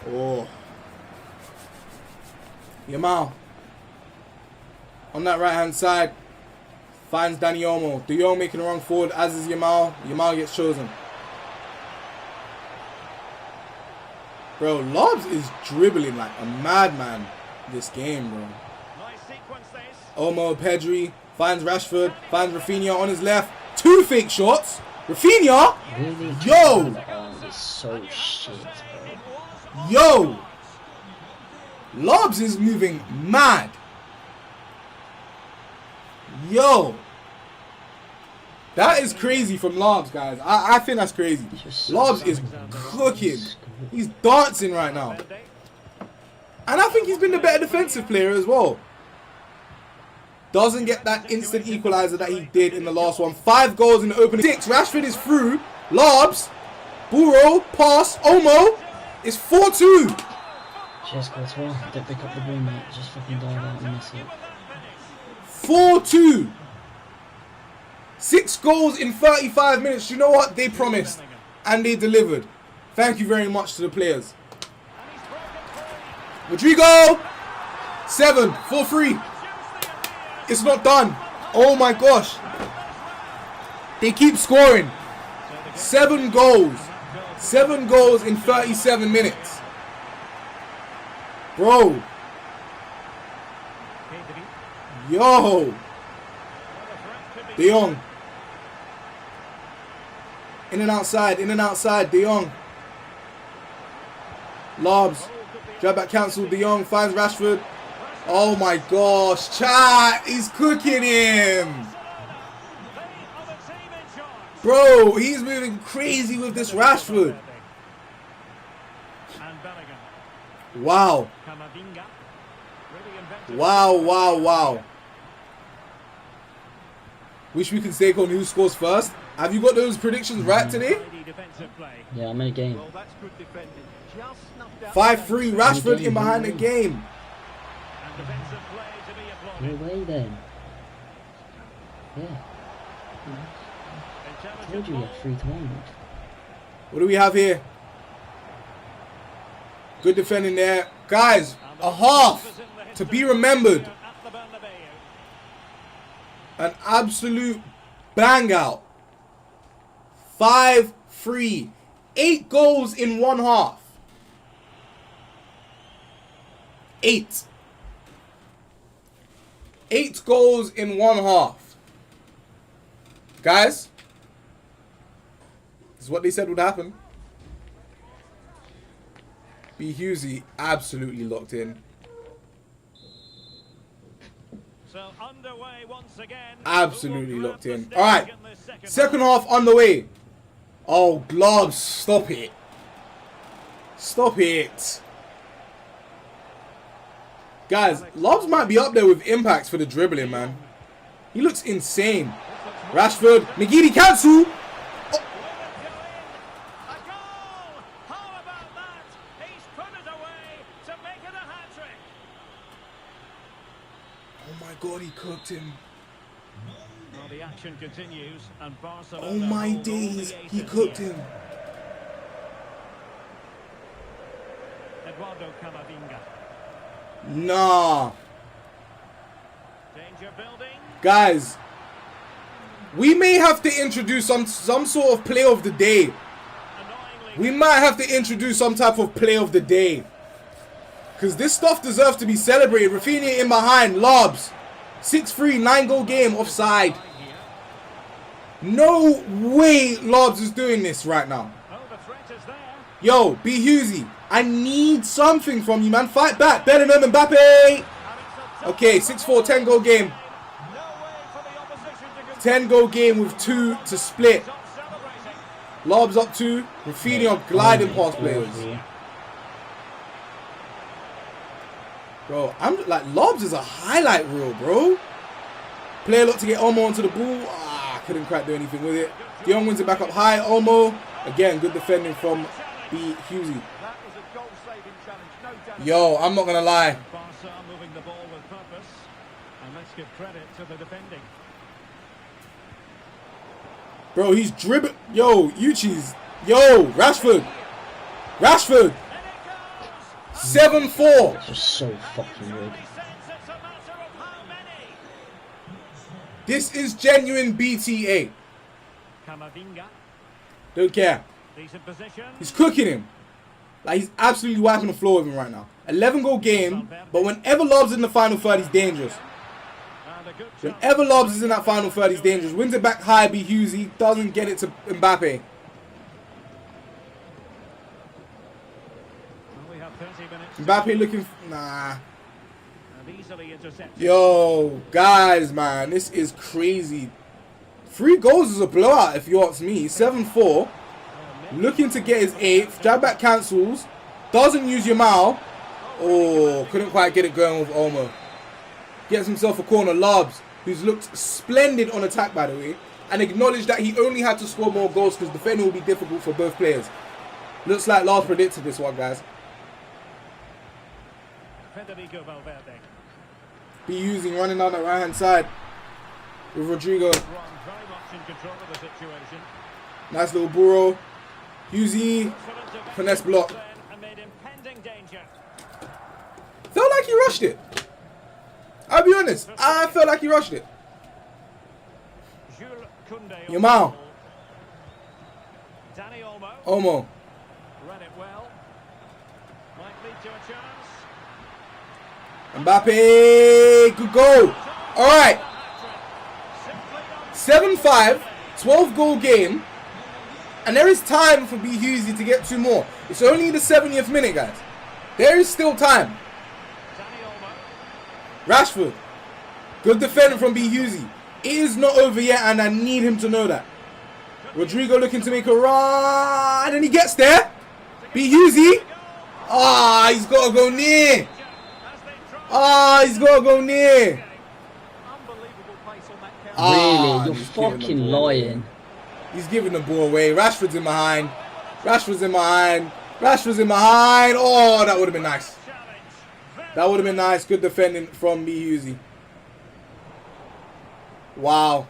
Oh. Yamal. On that right hand side. Finds Dani Olmo. De Jong making a run forward, as is Yamal. Yamal gets chosen. Bro, Larbs is dribbling like a madman this game, bro. Olmo, Pedri. Finds Rashford. Finds Rafinha on his left. 2 fake shots. Rafinha. Really? Yo. Oh, it's so shit, bro. Yo. Lobs is moving mad. Yo. That is crazy from Lobs, guys. I think that's crazy. Lobs is cooking. He's dancing right now. And I think he's been the better defensive player as well. Doesn't get that instant equalizer that he did in the last one. 5 goals in the opening 6. Rashford is through. Lobs. Burrow. Pass. Olmo. It's 4-2. Just go as well. Don't pick up the ball, mate. Just fucking dive out and miss it. 4-2. 6 goals in 35 minutes. You know what? They promised. And they delivered. Thank you very much to the players. Rodrigo. 7. 4-3. It's not done. Oh my gosh. They keep scoring. 7 goals. 7 goals in 37 minutes. Bro. Yo. De Jong. In and outside. In and outside. De Jong. Lobs. Drive back cancel. De Jong finds Rashford. Oh my gosh. Chat. He's cooking him. Bro, he's moving crazy with this Rashford. Wow. Wow, wow, wow. Wish we could stake on who scores first. Have you got those predictions right today? Yeah, I'm in a game. 5-3, Rashford in behind the game. No way then. Yeah. I told you you had 3-1. What do we have here? Good defending there. Guys, a half to be remembered. An absolute bang out. 5-3. 8 goals in one half. 8. 8 goals in one half. Guys, this is what they said would happen. B. Hughesy absolutely locked in. So underway once again. Absolutely locked in. Alright. Second half underway. Oh, gloves. Stop it. Stop it. Guys, Lobs might be up there with impacts for the dribbling, man. He looks insane. Rashford. McGeady cancel. Oh. Oh my god, he cooked him. Well, the action continues and Barcelona. Oh my days, he cooked him. Eduardo Camavinga. Nah. Danger building. Guys, we may have to introduce some sort of play of the day. We might have to introduce some type of play of the day. Because this stuff deserves to be celebrated. Rafinha in behind. Lobs. 6-3, 9-goal game. Offside. No way Lobs is doing this right now. Yo, B. Hughesy. I need something from you, man. Fight back. Bellingham and Mbappe. Okay, 6-4, 10-goal game. 10-goal game with 2 to split. Lobs up 2. Rafinha gliding past players. Bro, I'm like, Lobs is a highlight reel, bro. Play a lot to get Olmo onto the ball. Ah, couldn't quite do anything with it. De Jong wins it back up high. Olmo, again, good defending from B. Hughesy. Yo, I'm not gonna lie. Barca moving the ball with purpose, and let's give credit to the defending. Bro, he's dribbling. Yo, Uchis. Yo, Rashford. Rashford. 7-4. It's just so fucking good. This is genuine BTA. Camavinga. Don't care. Decent position. He's cooking him. Like, he's absolutely wiping the floor with him right now. 11-goal game, but whenever Lob's in the final third, he's dangerous. And a Whenever Lobs is in that final third, he's dangerous. Wins it back high, be Hughesy. Doesn't get it to Mbappe. Mbappe looking... Nah. Yo, guys, man. This is crazy. 3 goals is a blowout, if you ask me. 7-4. Looking to get his 8th. Jab back cancels. Doesn't use Yamal. Oh, couldn't quite get it going with Olmo. Gets himself a corner. Lobs, who's looked splendid on attack, by the way. And acknowledged that he only had to score more goals because defending will be difficult for both players. Looks like Lars predicted this one, guys. Be using running down the right hand side with Rodrigo. Nice little burrow. Hughesy. Finesse block. Felt like he rushed it. I'll be honest. I felt like he rushed it. Yamal. Olmo. Mbappe, good goal. All right. 7-5, 12-goal game. And there is time for B. Hughesy to get 2 more. It's only the 70th minute, guys. There is still time. Rashford. Good defending from B. Hughesy. It is not over yet, and I need him to know that. Rodrigo looking to make a run, and he gets there. B. Hughesy. Ah, he's got to go near. Ah, he's got to go near. Really? You're fucking lying. He's giving the ball away. Rashford's in behind. Rashford's in behind. Rashford's in behind. Oh, that would have been nice. That would have been nice. Good defending from B. Hughesy. Wow.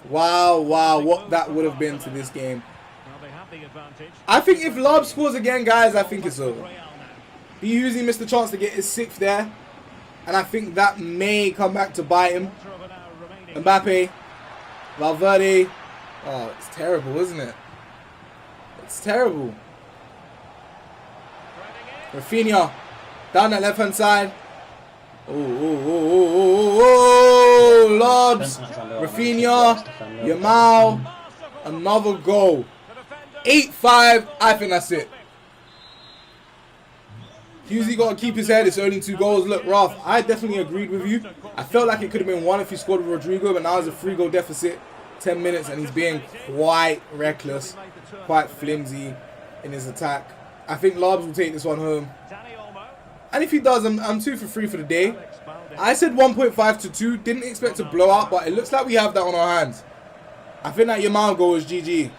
Wow, wow. What that would have been to this game. I think if Lob scores again, guys, I think it's over. B. Hughesy missed the chance to get his 6th there. And I think that may come back to bite him. Mbappe. Valverde. Oh, it's terrible, isn't it? It's terrible. Rafinha. Down that left-hand side. Oh, Lobs. Rafinha. Yamal. Another goal. 8-5. I think that's it. Hughesy got to keep his head. It's only 2 goals. Look, Ralph, I definitely agreed with you. I felt like it could have been 1 if he scored with Rodrigo, but now it's a 3-goal deficit. 10 minutes, and he's being quite reckless, quite flimsy in his attack. I think Lobs will take this one home. And if he does, I'm 2 for 3 for the day. I said 1.5 to 2. Didn't expect a blowout, but it looks like we have that on our hands. I think that Yamal goal is GG.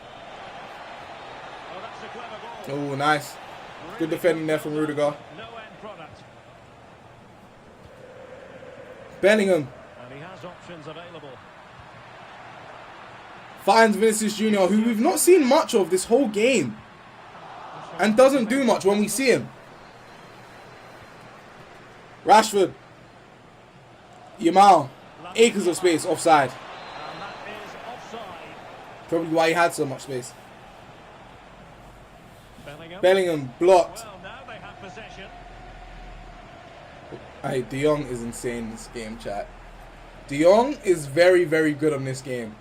Oh, nice. Good defending there from Rudiger. Bellingham. Finds Vinicius Jr., who we've not seen much of this whole game. And doesn't do much when we see him. Rashford. Yamal. Acres of space. Offside. Probably why he had so much space. Bellingham blocked. Hey, De Jong is insane in this game, chat. De Jong is very, very good on this game.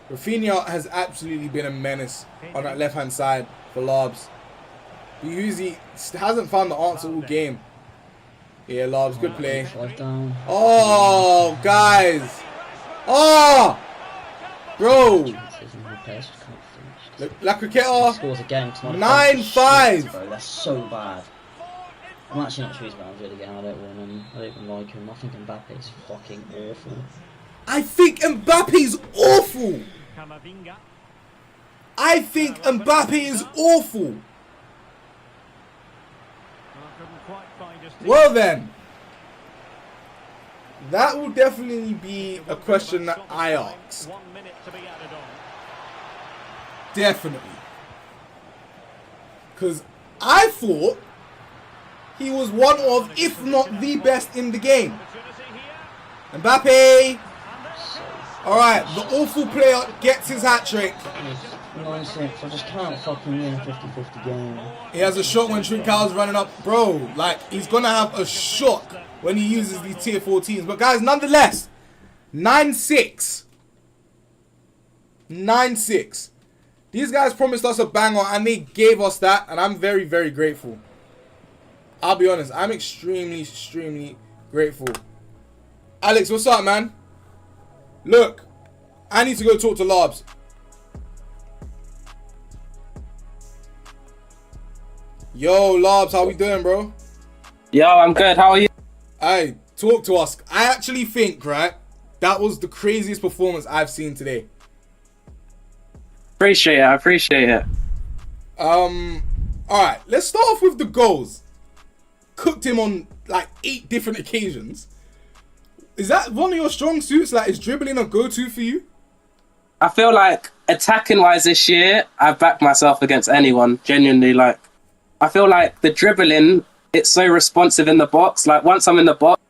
Rafinha has absolutely been a menace on that left-hand side for Lobs. Hughesy hasn't found the answer all game. Yeah, Lobs, good play. Oh, guys. Oh! Bro. La Criqueta. Scores again. 9-5. That's so bad. I'm actually not sure he's about good again. I don't want him. I don't even like him. I think Mbappe is fucking awful. I think Mbappe's awful. I think Mbappe is awful. Well then, that will definitely be a question that I ask. Definitely. Because I thought he was one of, if not the best in the game. Mbappe. Alright, the awful player gets his hat-trick. 9-6, I just can't fucking win a 50-50 game. He has a shot when Trincão's running up. Bro, like, he's going to have a shot when he uses these tier 4 teams. But guys, nonetheless, 9-6. 9-6. These guys promised us a banger and they gave us that, and I'm very, very grateful. I'll be honest, I'm extremely, extremely grateful. Alex, what's up, man? Look, I need to go talk to Larbs. Yo, Larbs, how we doing, bro? Yo, I'm good. How are you? Hey, talk to us. I actually think, right, that was the craziest performance I've seen today. Appreciate it. I appreciate it. Alright, let's start off with the goals. Cooked him on like 8 different occasions. Is that one of your strong suits? Like, is dribbling a go-to for you? I feel like attacking wise this year, I've backed myself against anyone. Genuinely, like, I feel like the dribbling, it's so responsive in the box. Like, once I'm in the box,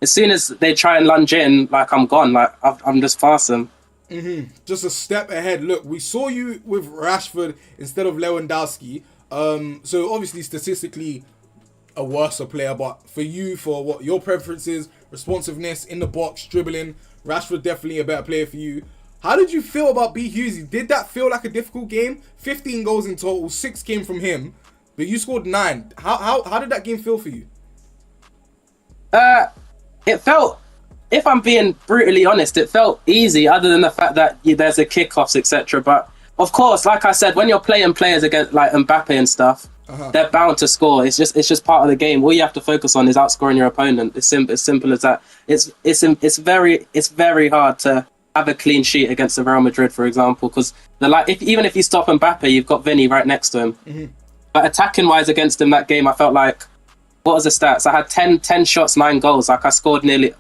as soon as they try and lunge in, like, I'm gone. Like, I'm just past them. Just a step ahead. Look, we saw you with Rashford instead of Lewandowski. So obviously statistically a worse player, but for you, for what your preference is, responsiveness in the box, dribbling, Rashford definitely a better player for you. How did you feel about B. Hughesy? Did that feel like a difficult game? 15 goals in total, 6 came from him, but you scored 9. How did that game feel for you? It felt, if I'm being brutally honest, it felt easy other than the fact that there's a kickoffs, etc. But of course, like I said, when you're playing players against like Mbappe and stuff, they're bound to score. It's just part of the game. All you have to focus on is outscoring your opponent. It's simple as that. It's very hard to have a clean sheet against the Real Madrid, for example, because even if you stop Mbappe, you've got Vinny right next to him. But attacking wise against him that game, I felt like, what was the stats? I had 10 shots, 9 goals. Like, I scored nearly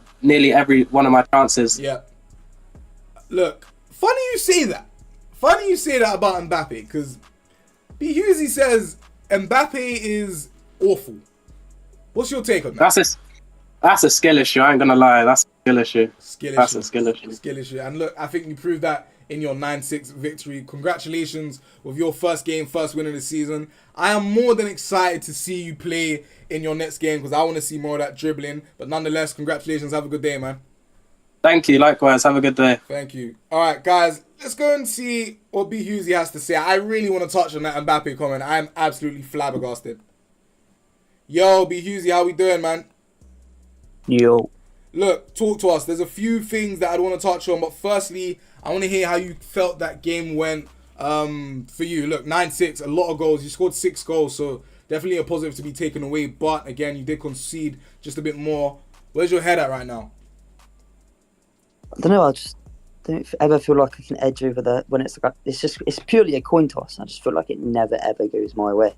every one of my chances. Yeah. Look, funny you say that. Funny you say that about Mbappe, because B. Hughesy says Mbappe is awful. What's your take on that? That's a skill issue. I ain't gonna lie. That's a skill issue. That's a skill issue. Skill issue. And look, I think you proved that in your 9-6 victory. Congratulations with your first game, first win of the season. I am more than excited to see you play in your next game because I want to see more of that dribbling. But nonetheless, congratulations. Have a good day, man. Thank you. Likewise. Have a good day. Thank you. All right, guys. Let's go and see what B. Hughesy has to say. I really want to touch on that Mbappe comment. I'm absolutely flabbergasted. Yo, B. Hughesy, how we doing, man? Yo. Look, talk to us. There's a few things that I'd want to touch on, but firstly, I want to hear how you felt that game went for you. Look, 9-6, a lot of goals. You scored 6 goals, so definitely a positive to be taken away. But again, you did concede just a bit more. Where's your head at right now? I don't know. I just don't ever feel like I can edge over that when it's like it's purely a coin toss. I just feel like it never ever goes my way.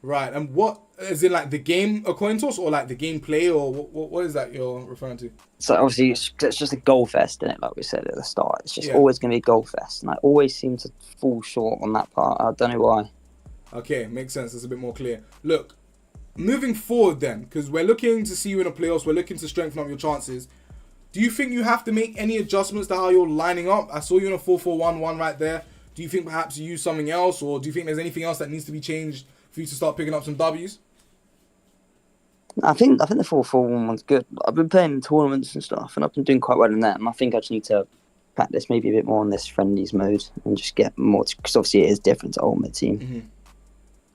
Right, and what is it, like the game a coin toss or like the gameplay, or what is that you're referring to? So obviously it's just a goal fest, isn't it? Like we said at the start, it's just always going to be a goal fest, and I always seem to fall short on that part. I don't know why. Okay, makes sense. It's a bit more clear. Look, moving forward then, because we're looking to see you in the playoffs, we're looking to strengthen up your chances. Do you think you have to make any adjustments to how you're lining up? I saw you in a 4-4-1-1 right there. Do you think perhaps you use something else, or do you think there's anything else that needs to be changed for you to start picking up some W's? I think the 4-4-1-1's good. I've been playing in tournaments and stuff, and I've been doing quite well in them. I think I just need to practice maybe a bit more on this friendlies mode and just get more, because obviously it is different to Ultimate Team.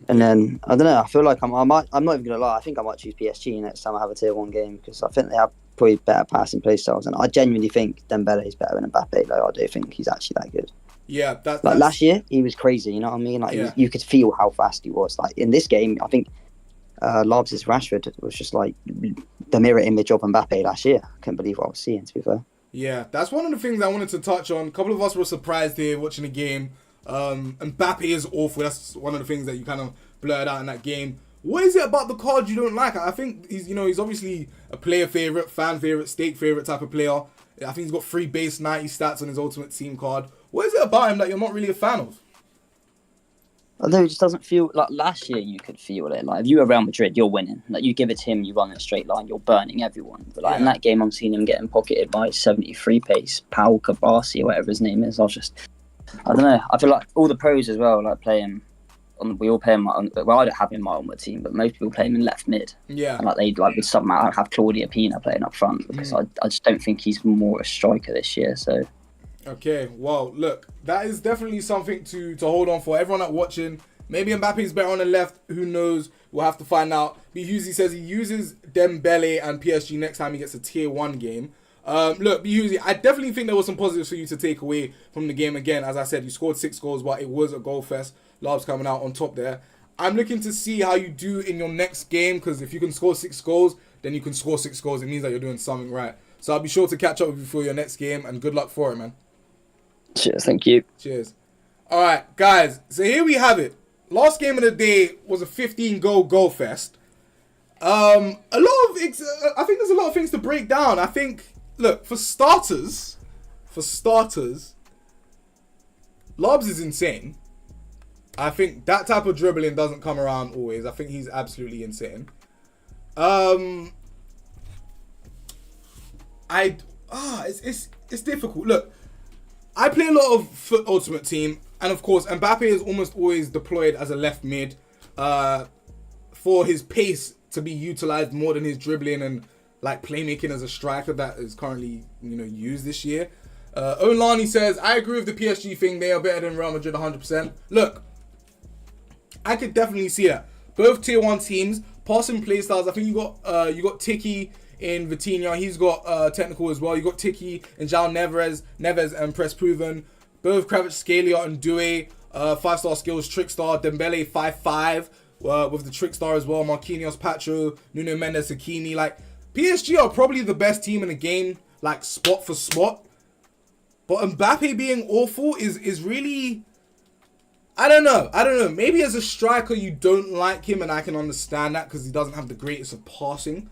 And then I don't know. I feel like I'm not even gonna lie. I think I might choose PSG next time I have a tier 1 game, because I think they have probably better passing play styles, and I genuinely think Dembele is better than Mbappe. Like, I do think he's actually that good. Yeah, that's last year he was crazy. You know what I mean? Like you could feel how fast he was. Like in this game, I think Larbs' Rashford was just like the mirror image of Mbappe last year. I couldn't believe what I was seeing, to be fair. Yeah, that's one of the things I wanted to touch on. A couple of us were surprised here watching the game. Mbappe is awful. That's one of the things that you kind of blurred out in that game. What is it about the card you don't like? I think he's obviously a player favorite, fan favorite, stake favorite type of player. I think he's got 3 base 90 stats on his Ultimate Team card. What is it about him that you're not really a fan of? I know, it just doesn't feel like last year. You could feel it. Like if you were Real Madrid, you're winning. Like you give it to him, you run in a straight line, you're burning everyone. But like in that game, I'm seeing him getting pocketed by 73 pace, Pau Kabasi, or whatever his name is. I don't know. I feel like all the pros as well, like playing we all play him well, I don't have him in my onward team, but most people play him in left mid. Yeah. And like they like with somehow have Claudia Pina playing up front because I just don't think he's more a striker this year. So. Okay, well, look, that is definitely something to hold on for. Everyone that watching, maybe Mbappe's better on the left. Who knows? We'll have to find out. B. Husey says he uses Dembele and PSG next time he gets a tier 1 game. Look, B. Husey, I definitely think there was some positives for you to take away from the game. Again, as I said, you scored 6 goals, but it was a goal fest. Labs coming out on top there. I'm looking to see how you do in your next game, because if you can score 6 goals, then you can score 6 goals. It means that you're doing something right. So I'll be sure to catch up with you for your next game, and good luck for it, man. Cheers, thank you. Cheers. All right, guys. So here we have it. Last game of the day was a 15-goal fest. I think there's a lot of things to break down. I think, look, for starters, Lobs is insane. I think that type of dribbling doesn't come around always. I think he's absolutely insane. It's difficult. Look, I play a lot of Foot Ultimate Team, and of course, Mbappe is almost always deployed as a left mid for his pace to be utilized more than his dribbling and like playmaking as a striker that is currently used this year. Olani says, I agree with the PSG thing. They are better than Real Madrid 100%. Look, I could definitely see that. Both tier 1 teams, passing play styles. I think you got Tiki in Vitinha. He's got technical as well. You got Tiki and João Neves and Press Proven. Both Kravitz, Scalia and Doué. 5-star skills, Trickstar. Dembele 5-5 with the Trickstar as well. Marquinhos, Pacho, Nuno Mendes, Hakimi. Like, PSG are probably the best team in the game, like spot for spot. But Mbappe being awful is really... I don't know. Maybe as a striker you don't like him, and I can understand that because he doesn't have the greatest of passing.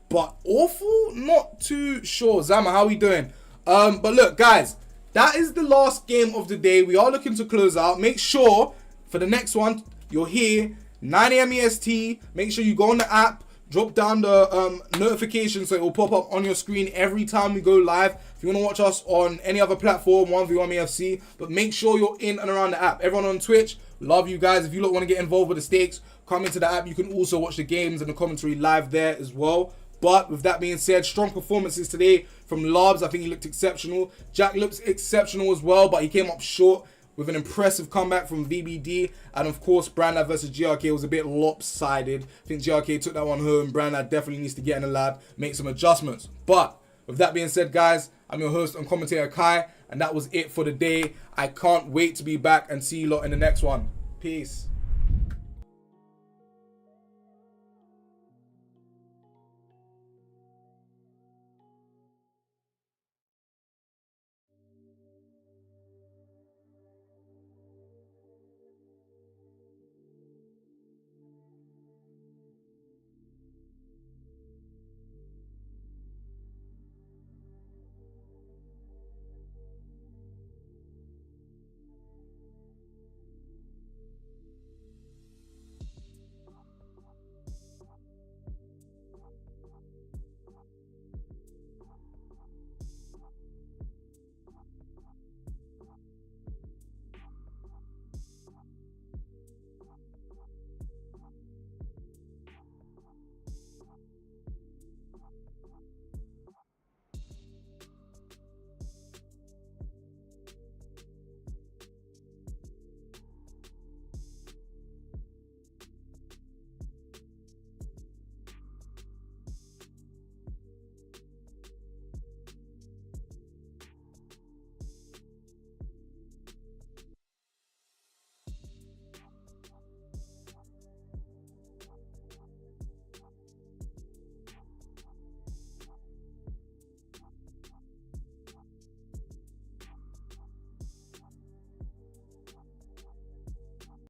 But awful? Not too sure. Zama, how are we doing? But look, guys, that is the last game of the day. We are looking to close out. Make sure for the next one, you're here, 9 a.m. EST. Make sure you go on the app, drop down the notification so it will pop up on your screen every time we go live. If you want to watch us on any other platform, 1v1EFC, but make sure you're in and around the app. Everyone on Twitch, love you guys. If you lot want to get involved with the stakes, come into the app. You can also watch the games and the commentary live there as well. But with that being said, strong performances today from Lobs. I think he looked exceptional. Jack looks exceptional as well, but he came up short with an impressive comeback from VBD. And of course, Brandlad versus GRK was a bit lopsided. I think GRK took that one home. Brandlad definitely needs to get in the lab, make some adjustments. But with that being said, guys, I'm your host and commentator Kai, and that was it for the day. I can't wait to be back and see you lot in the next one. Peace.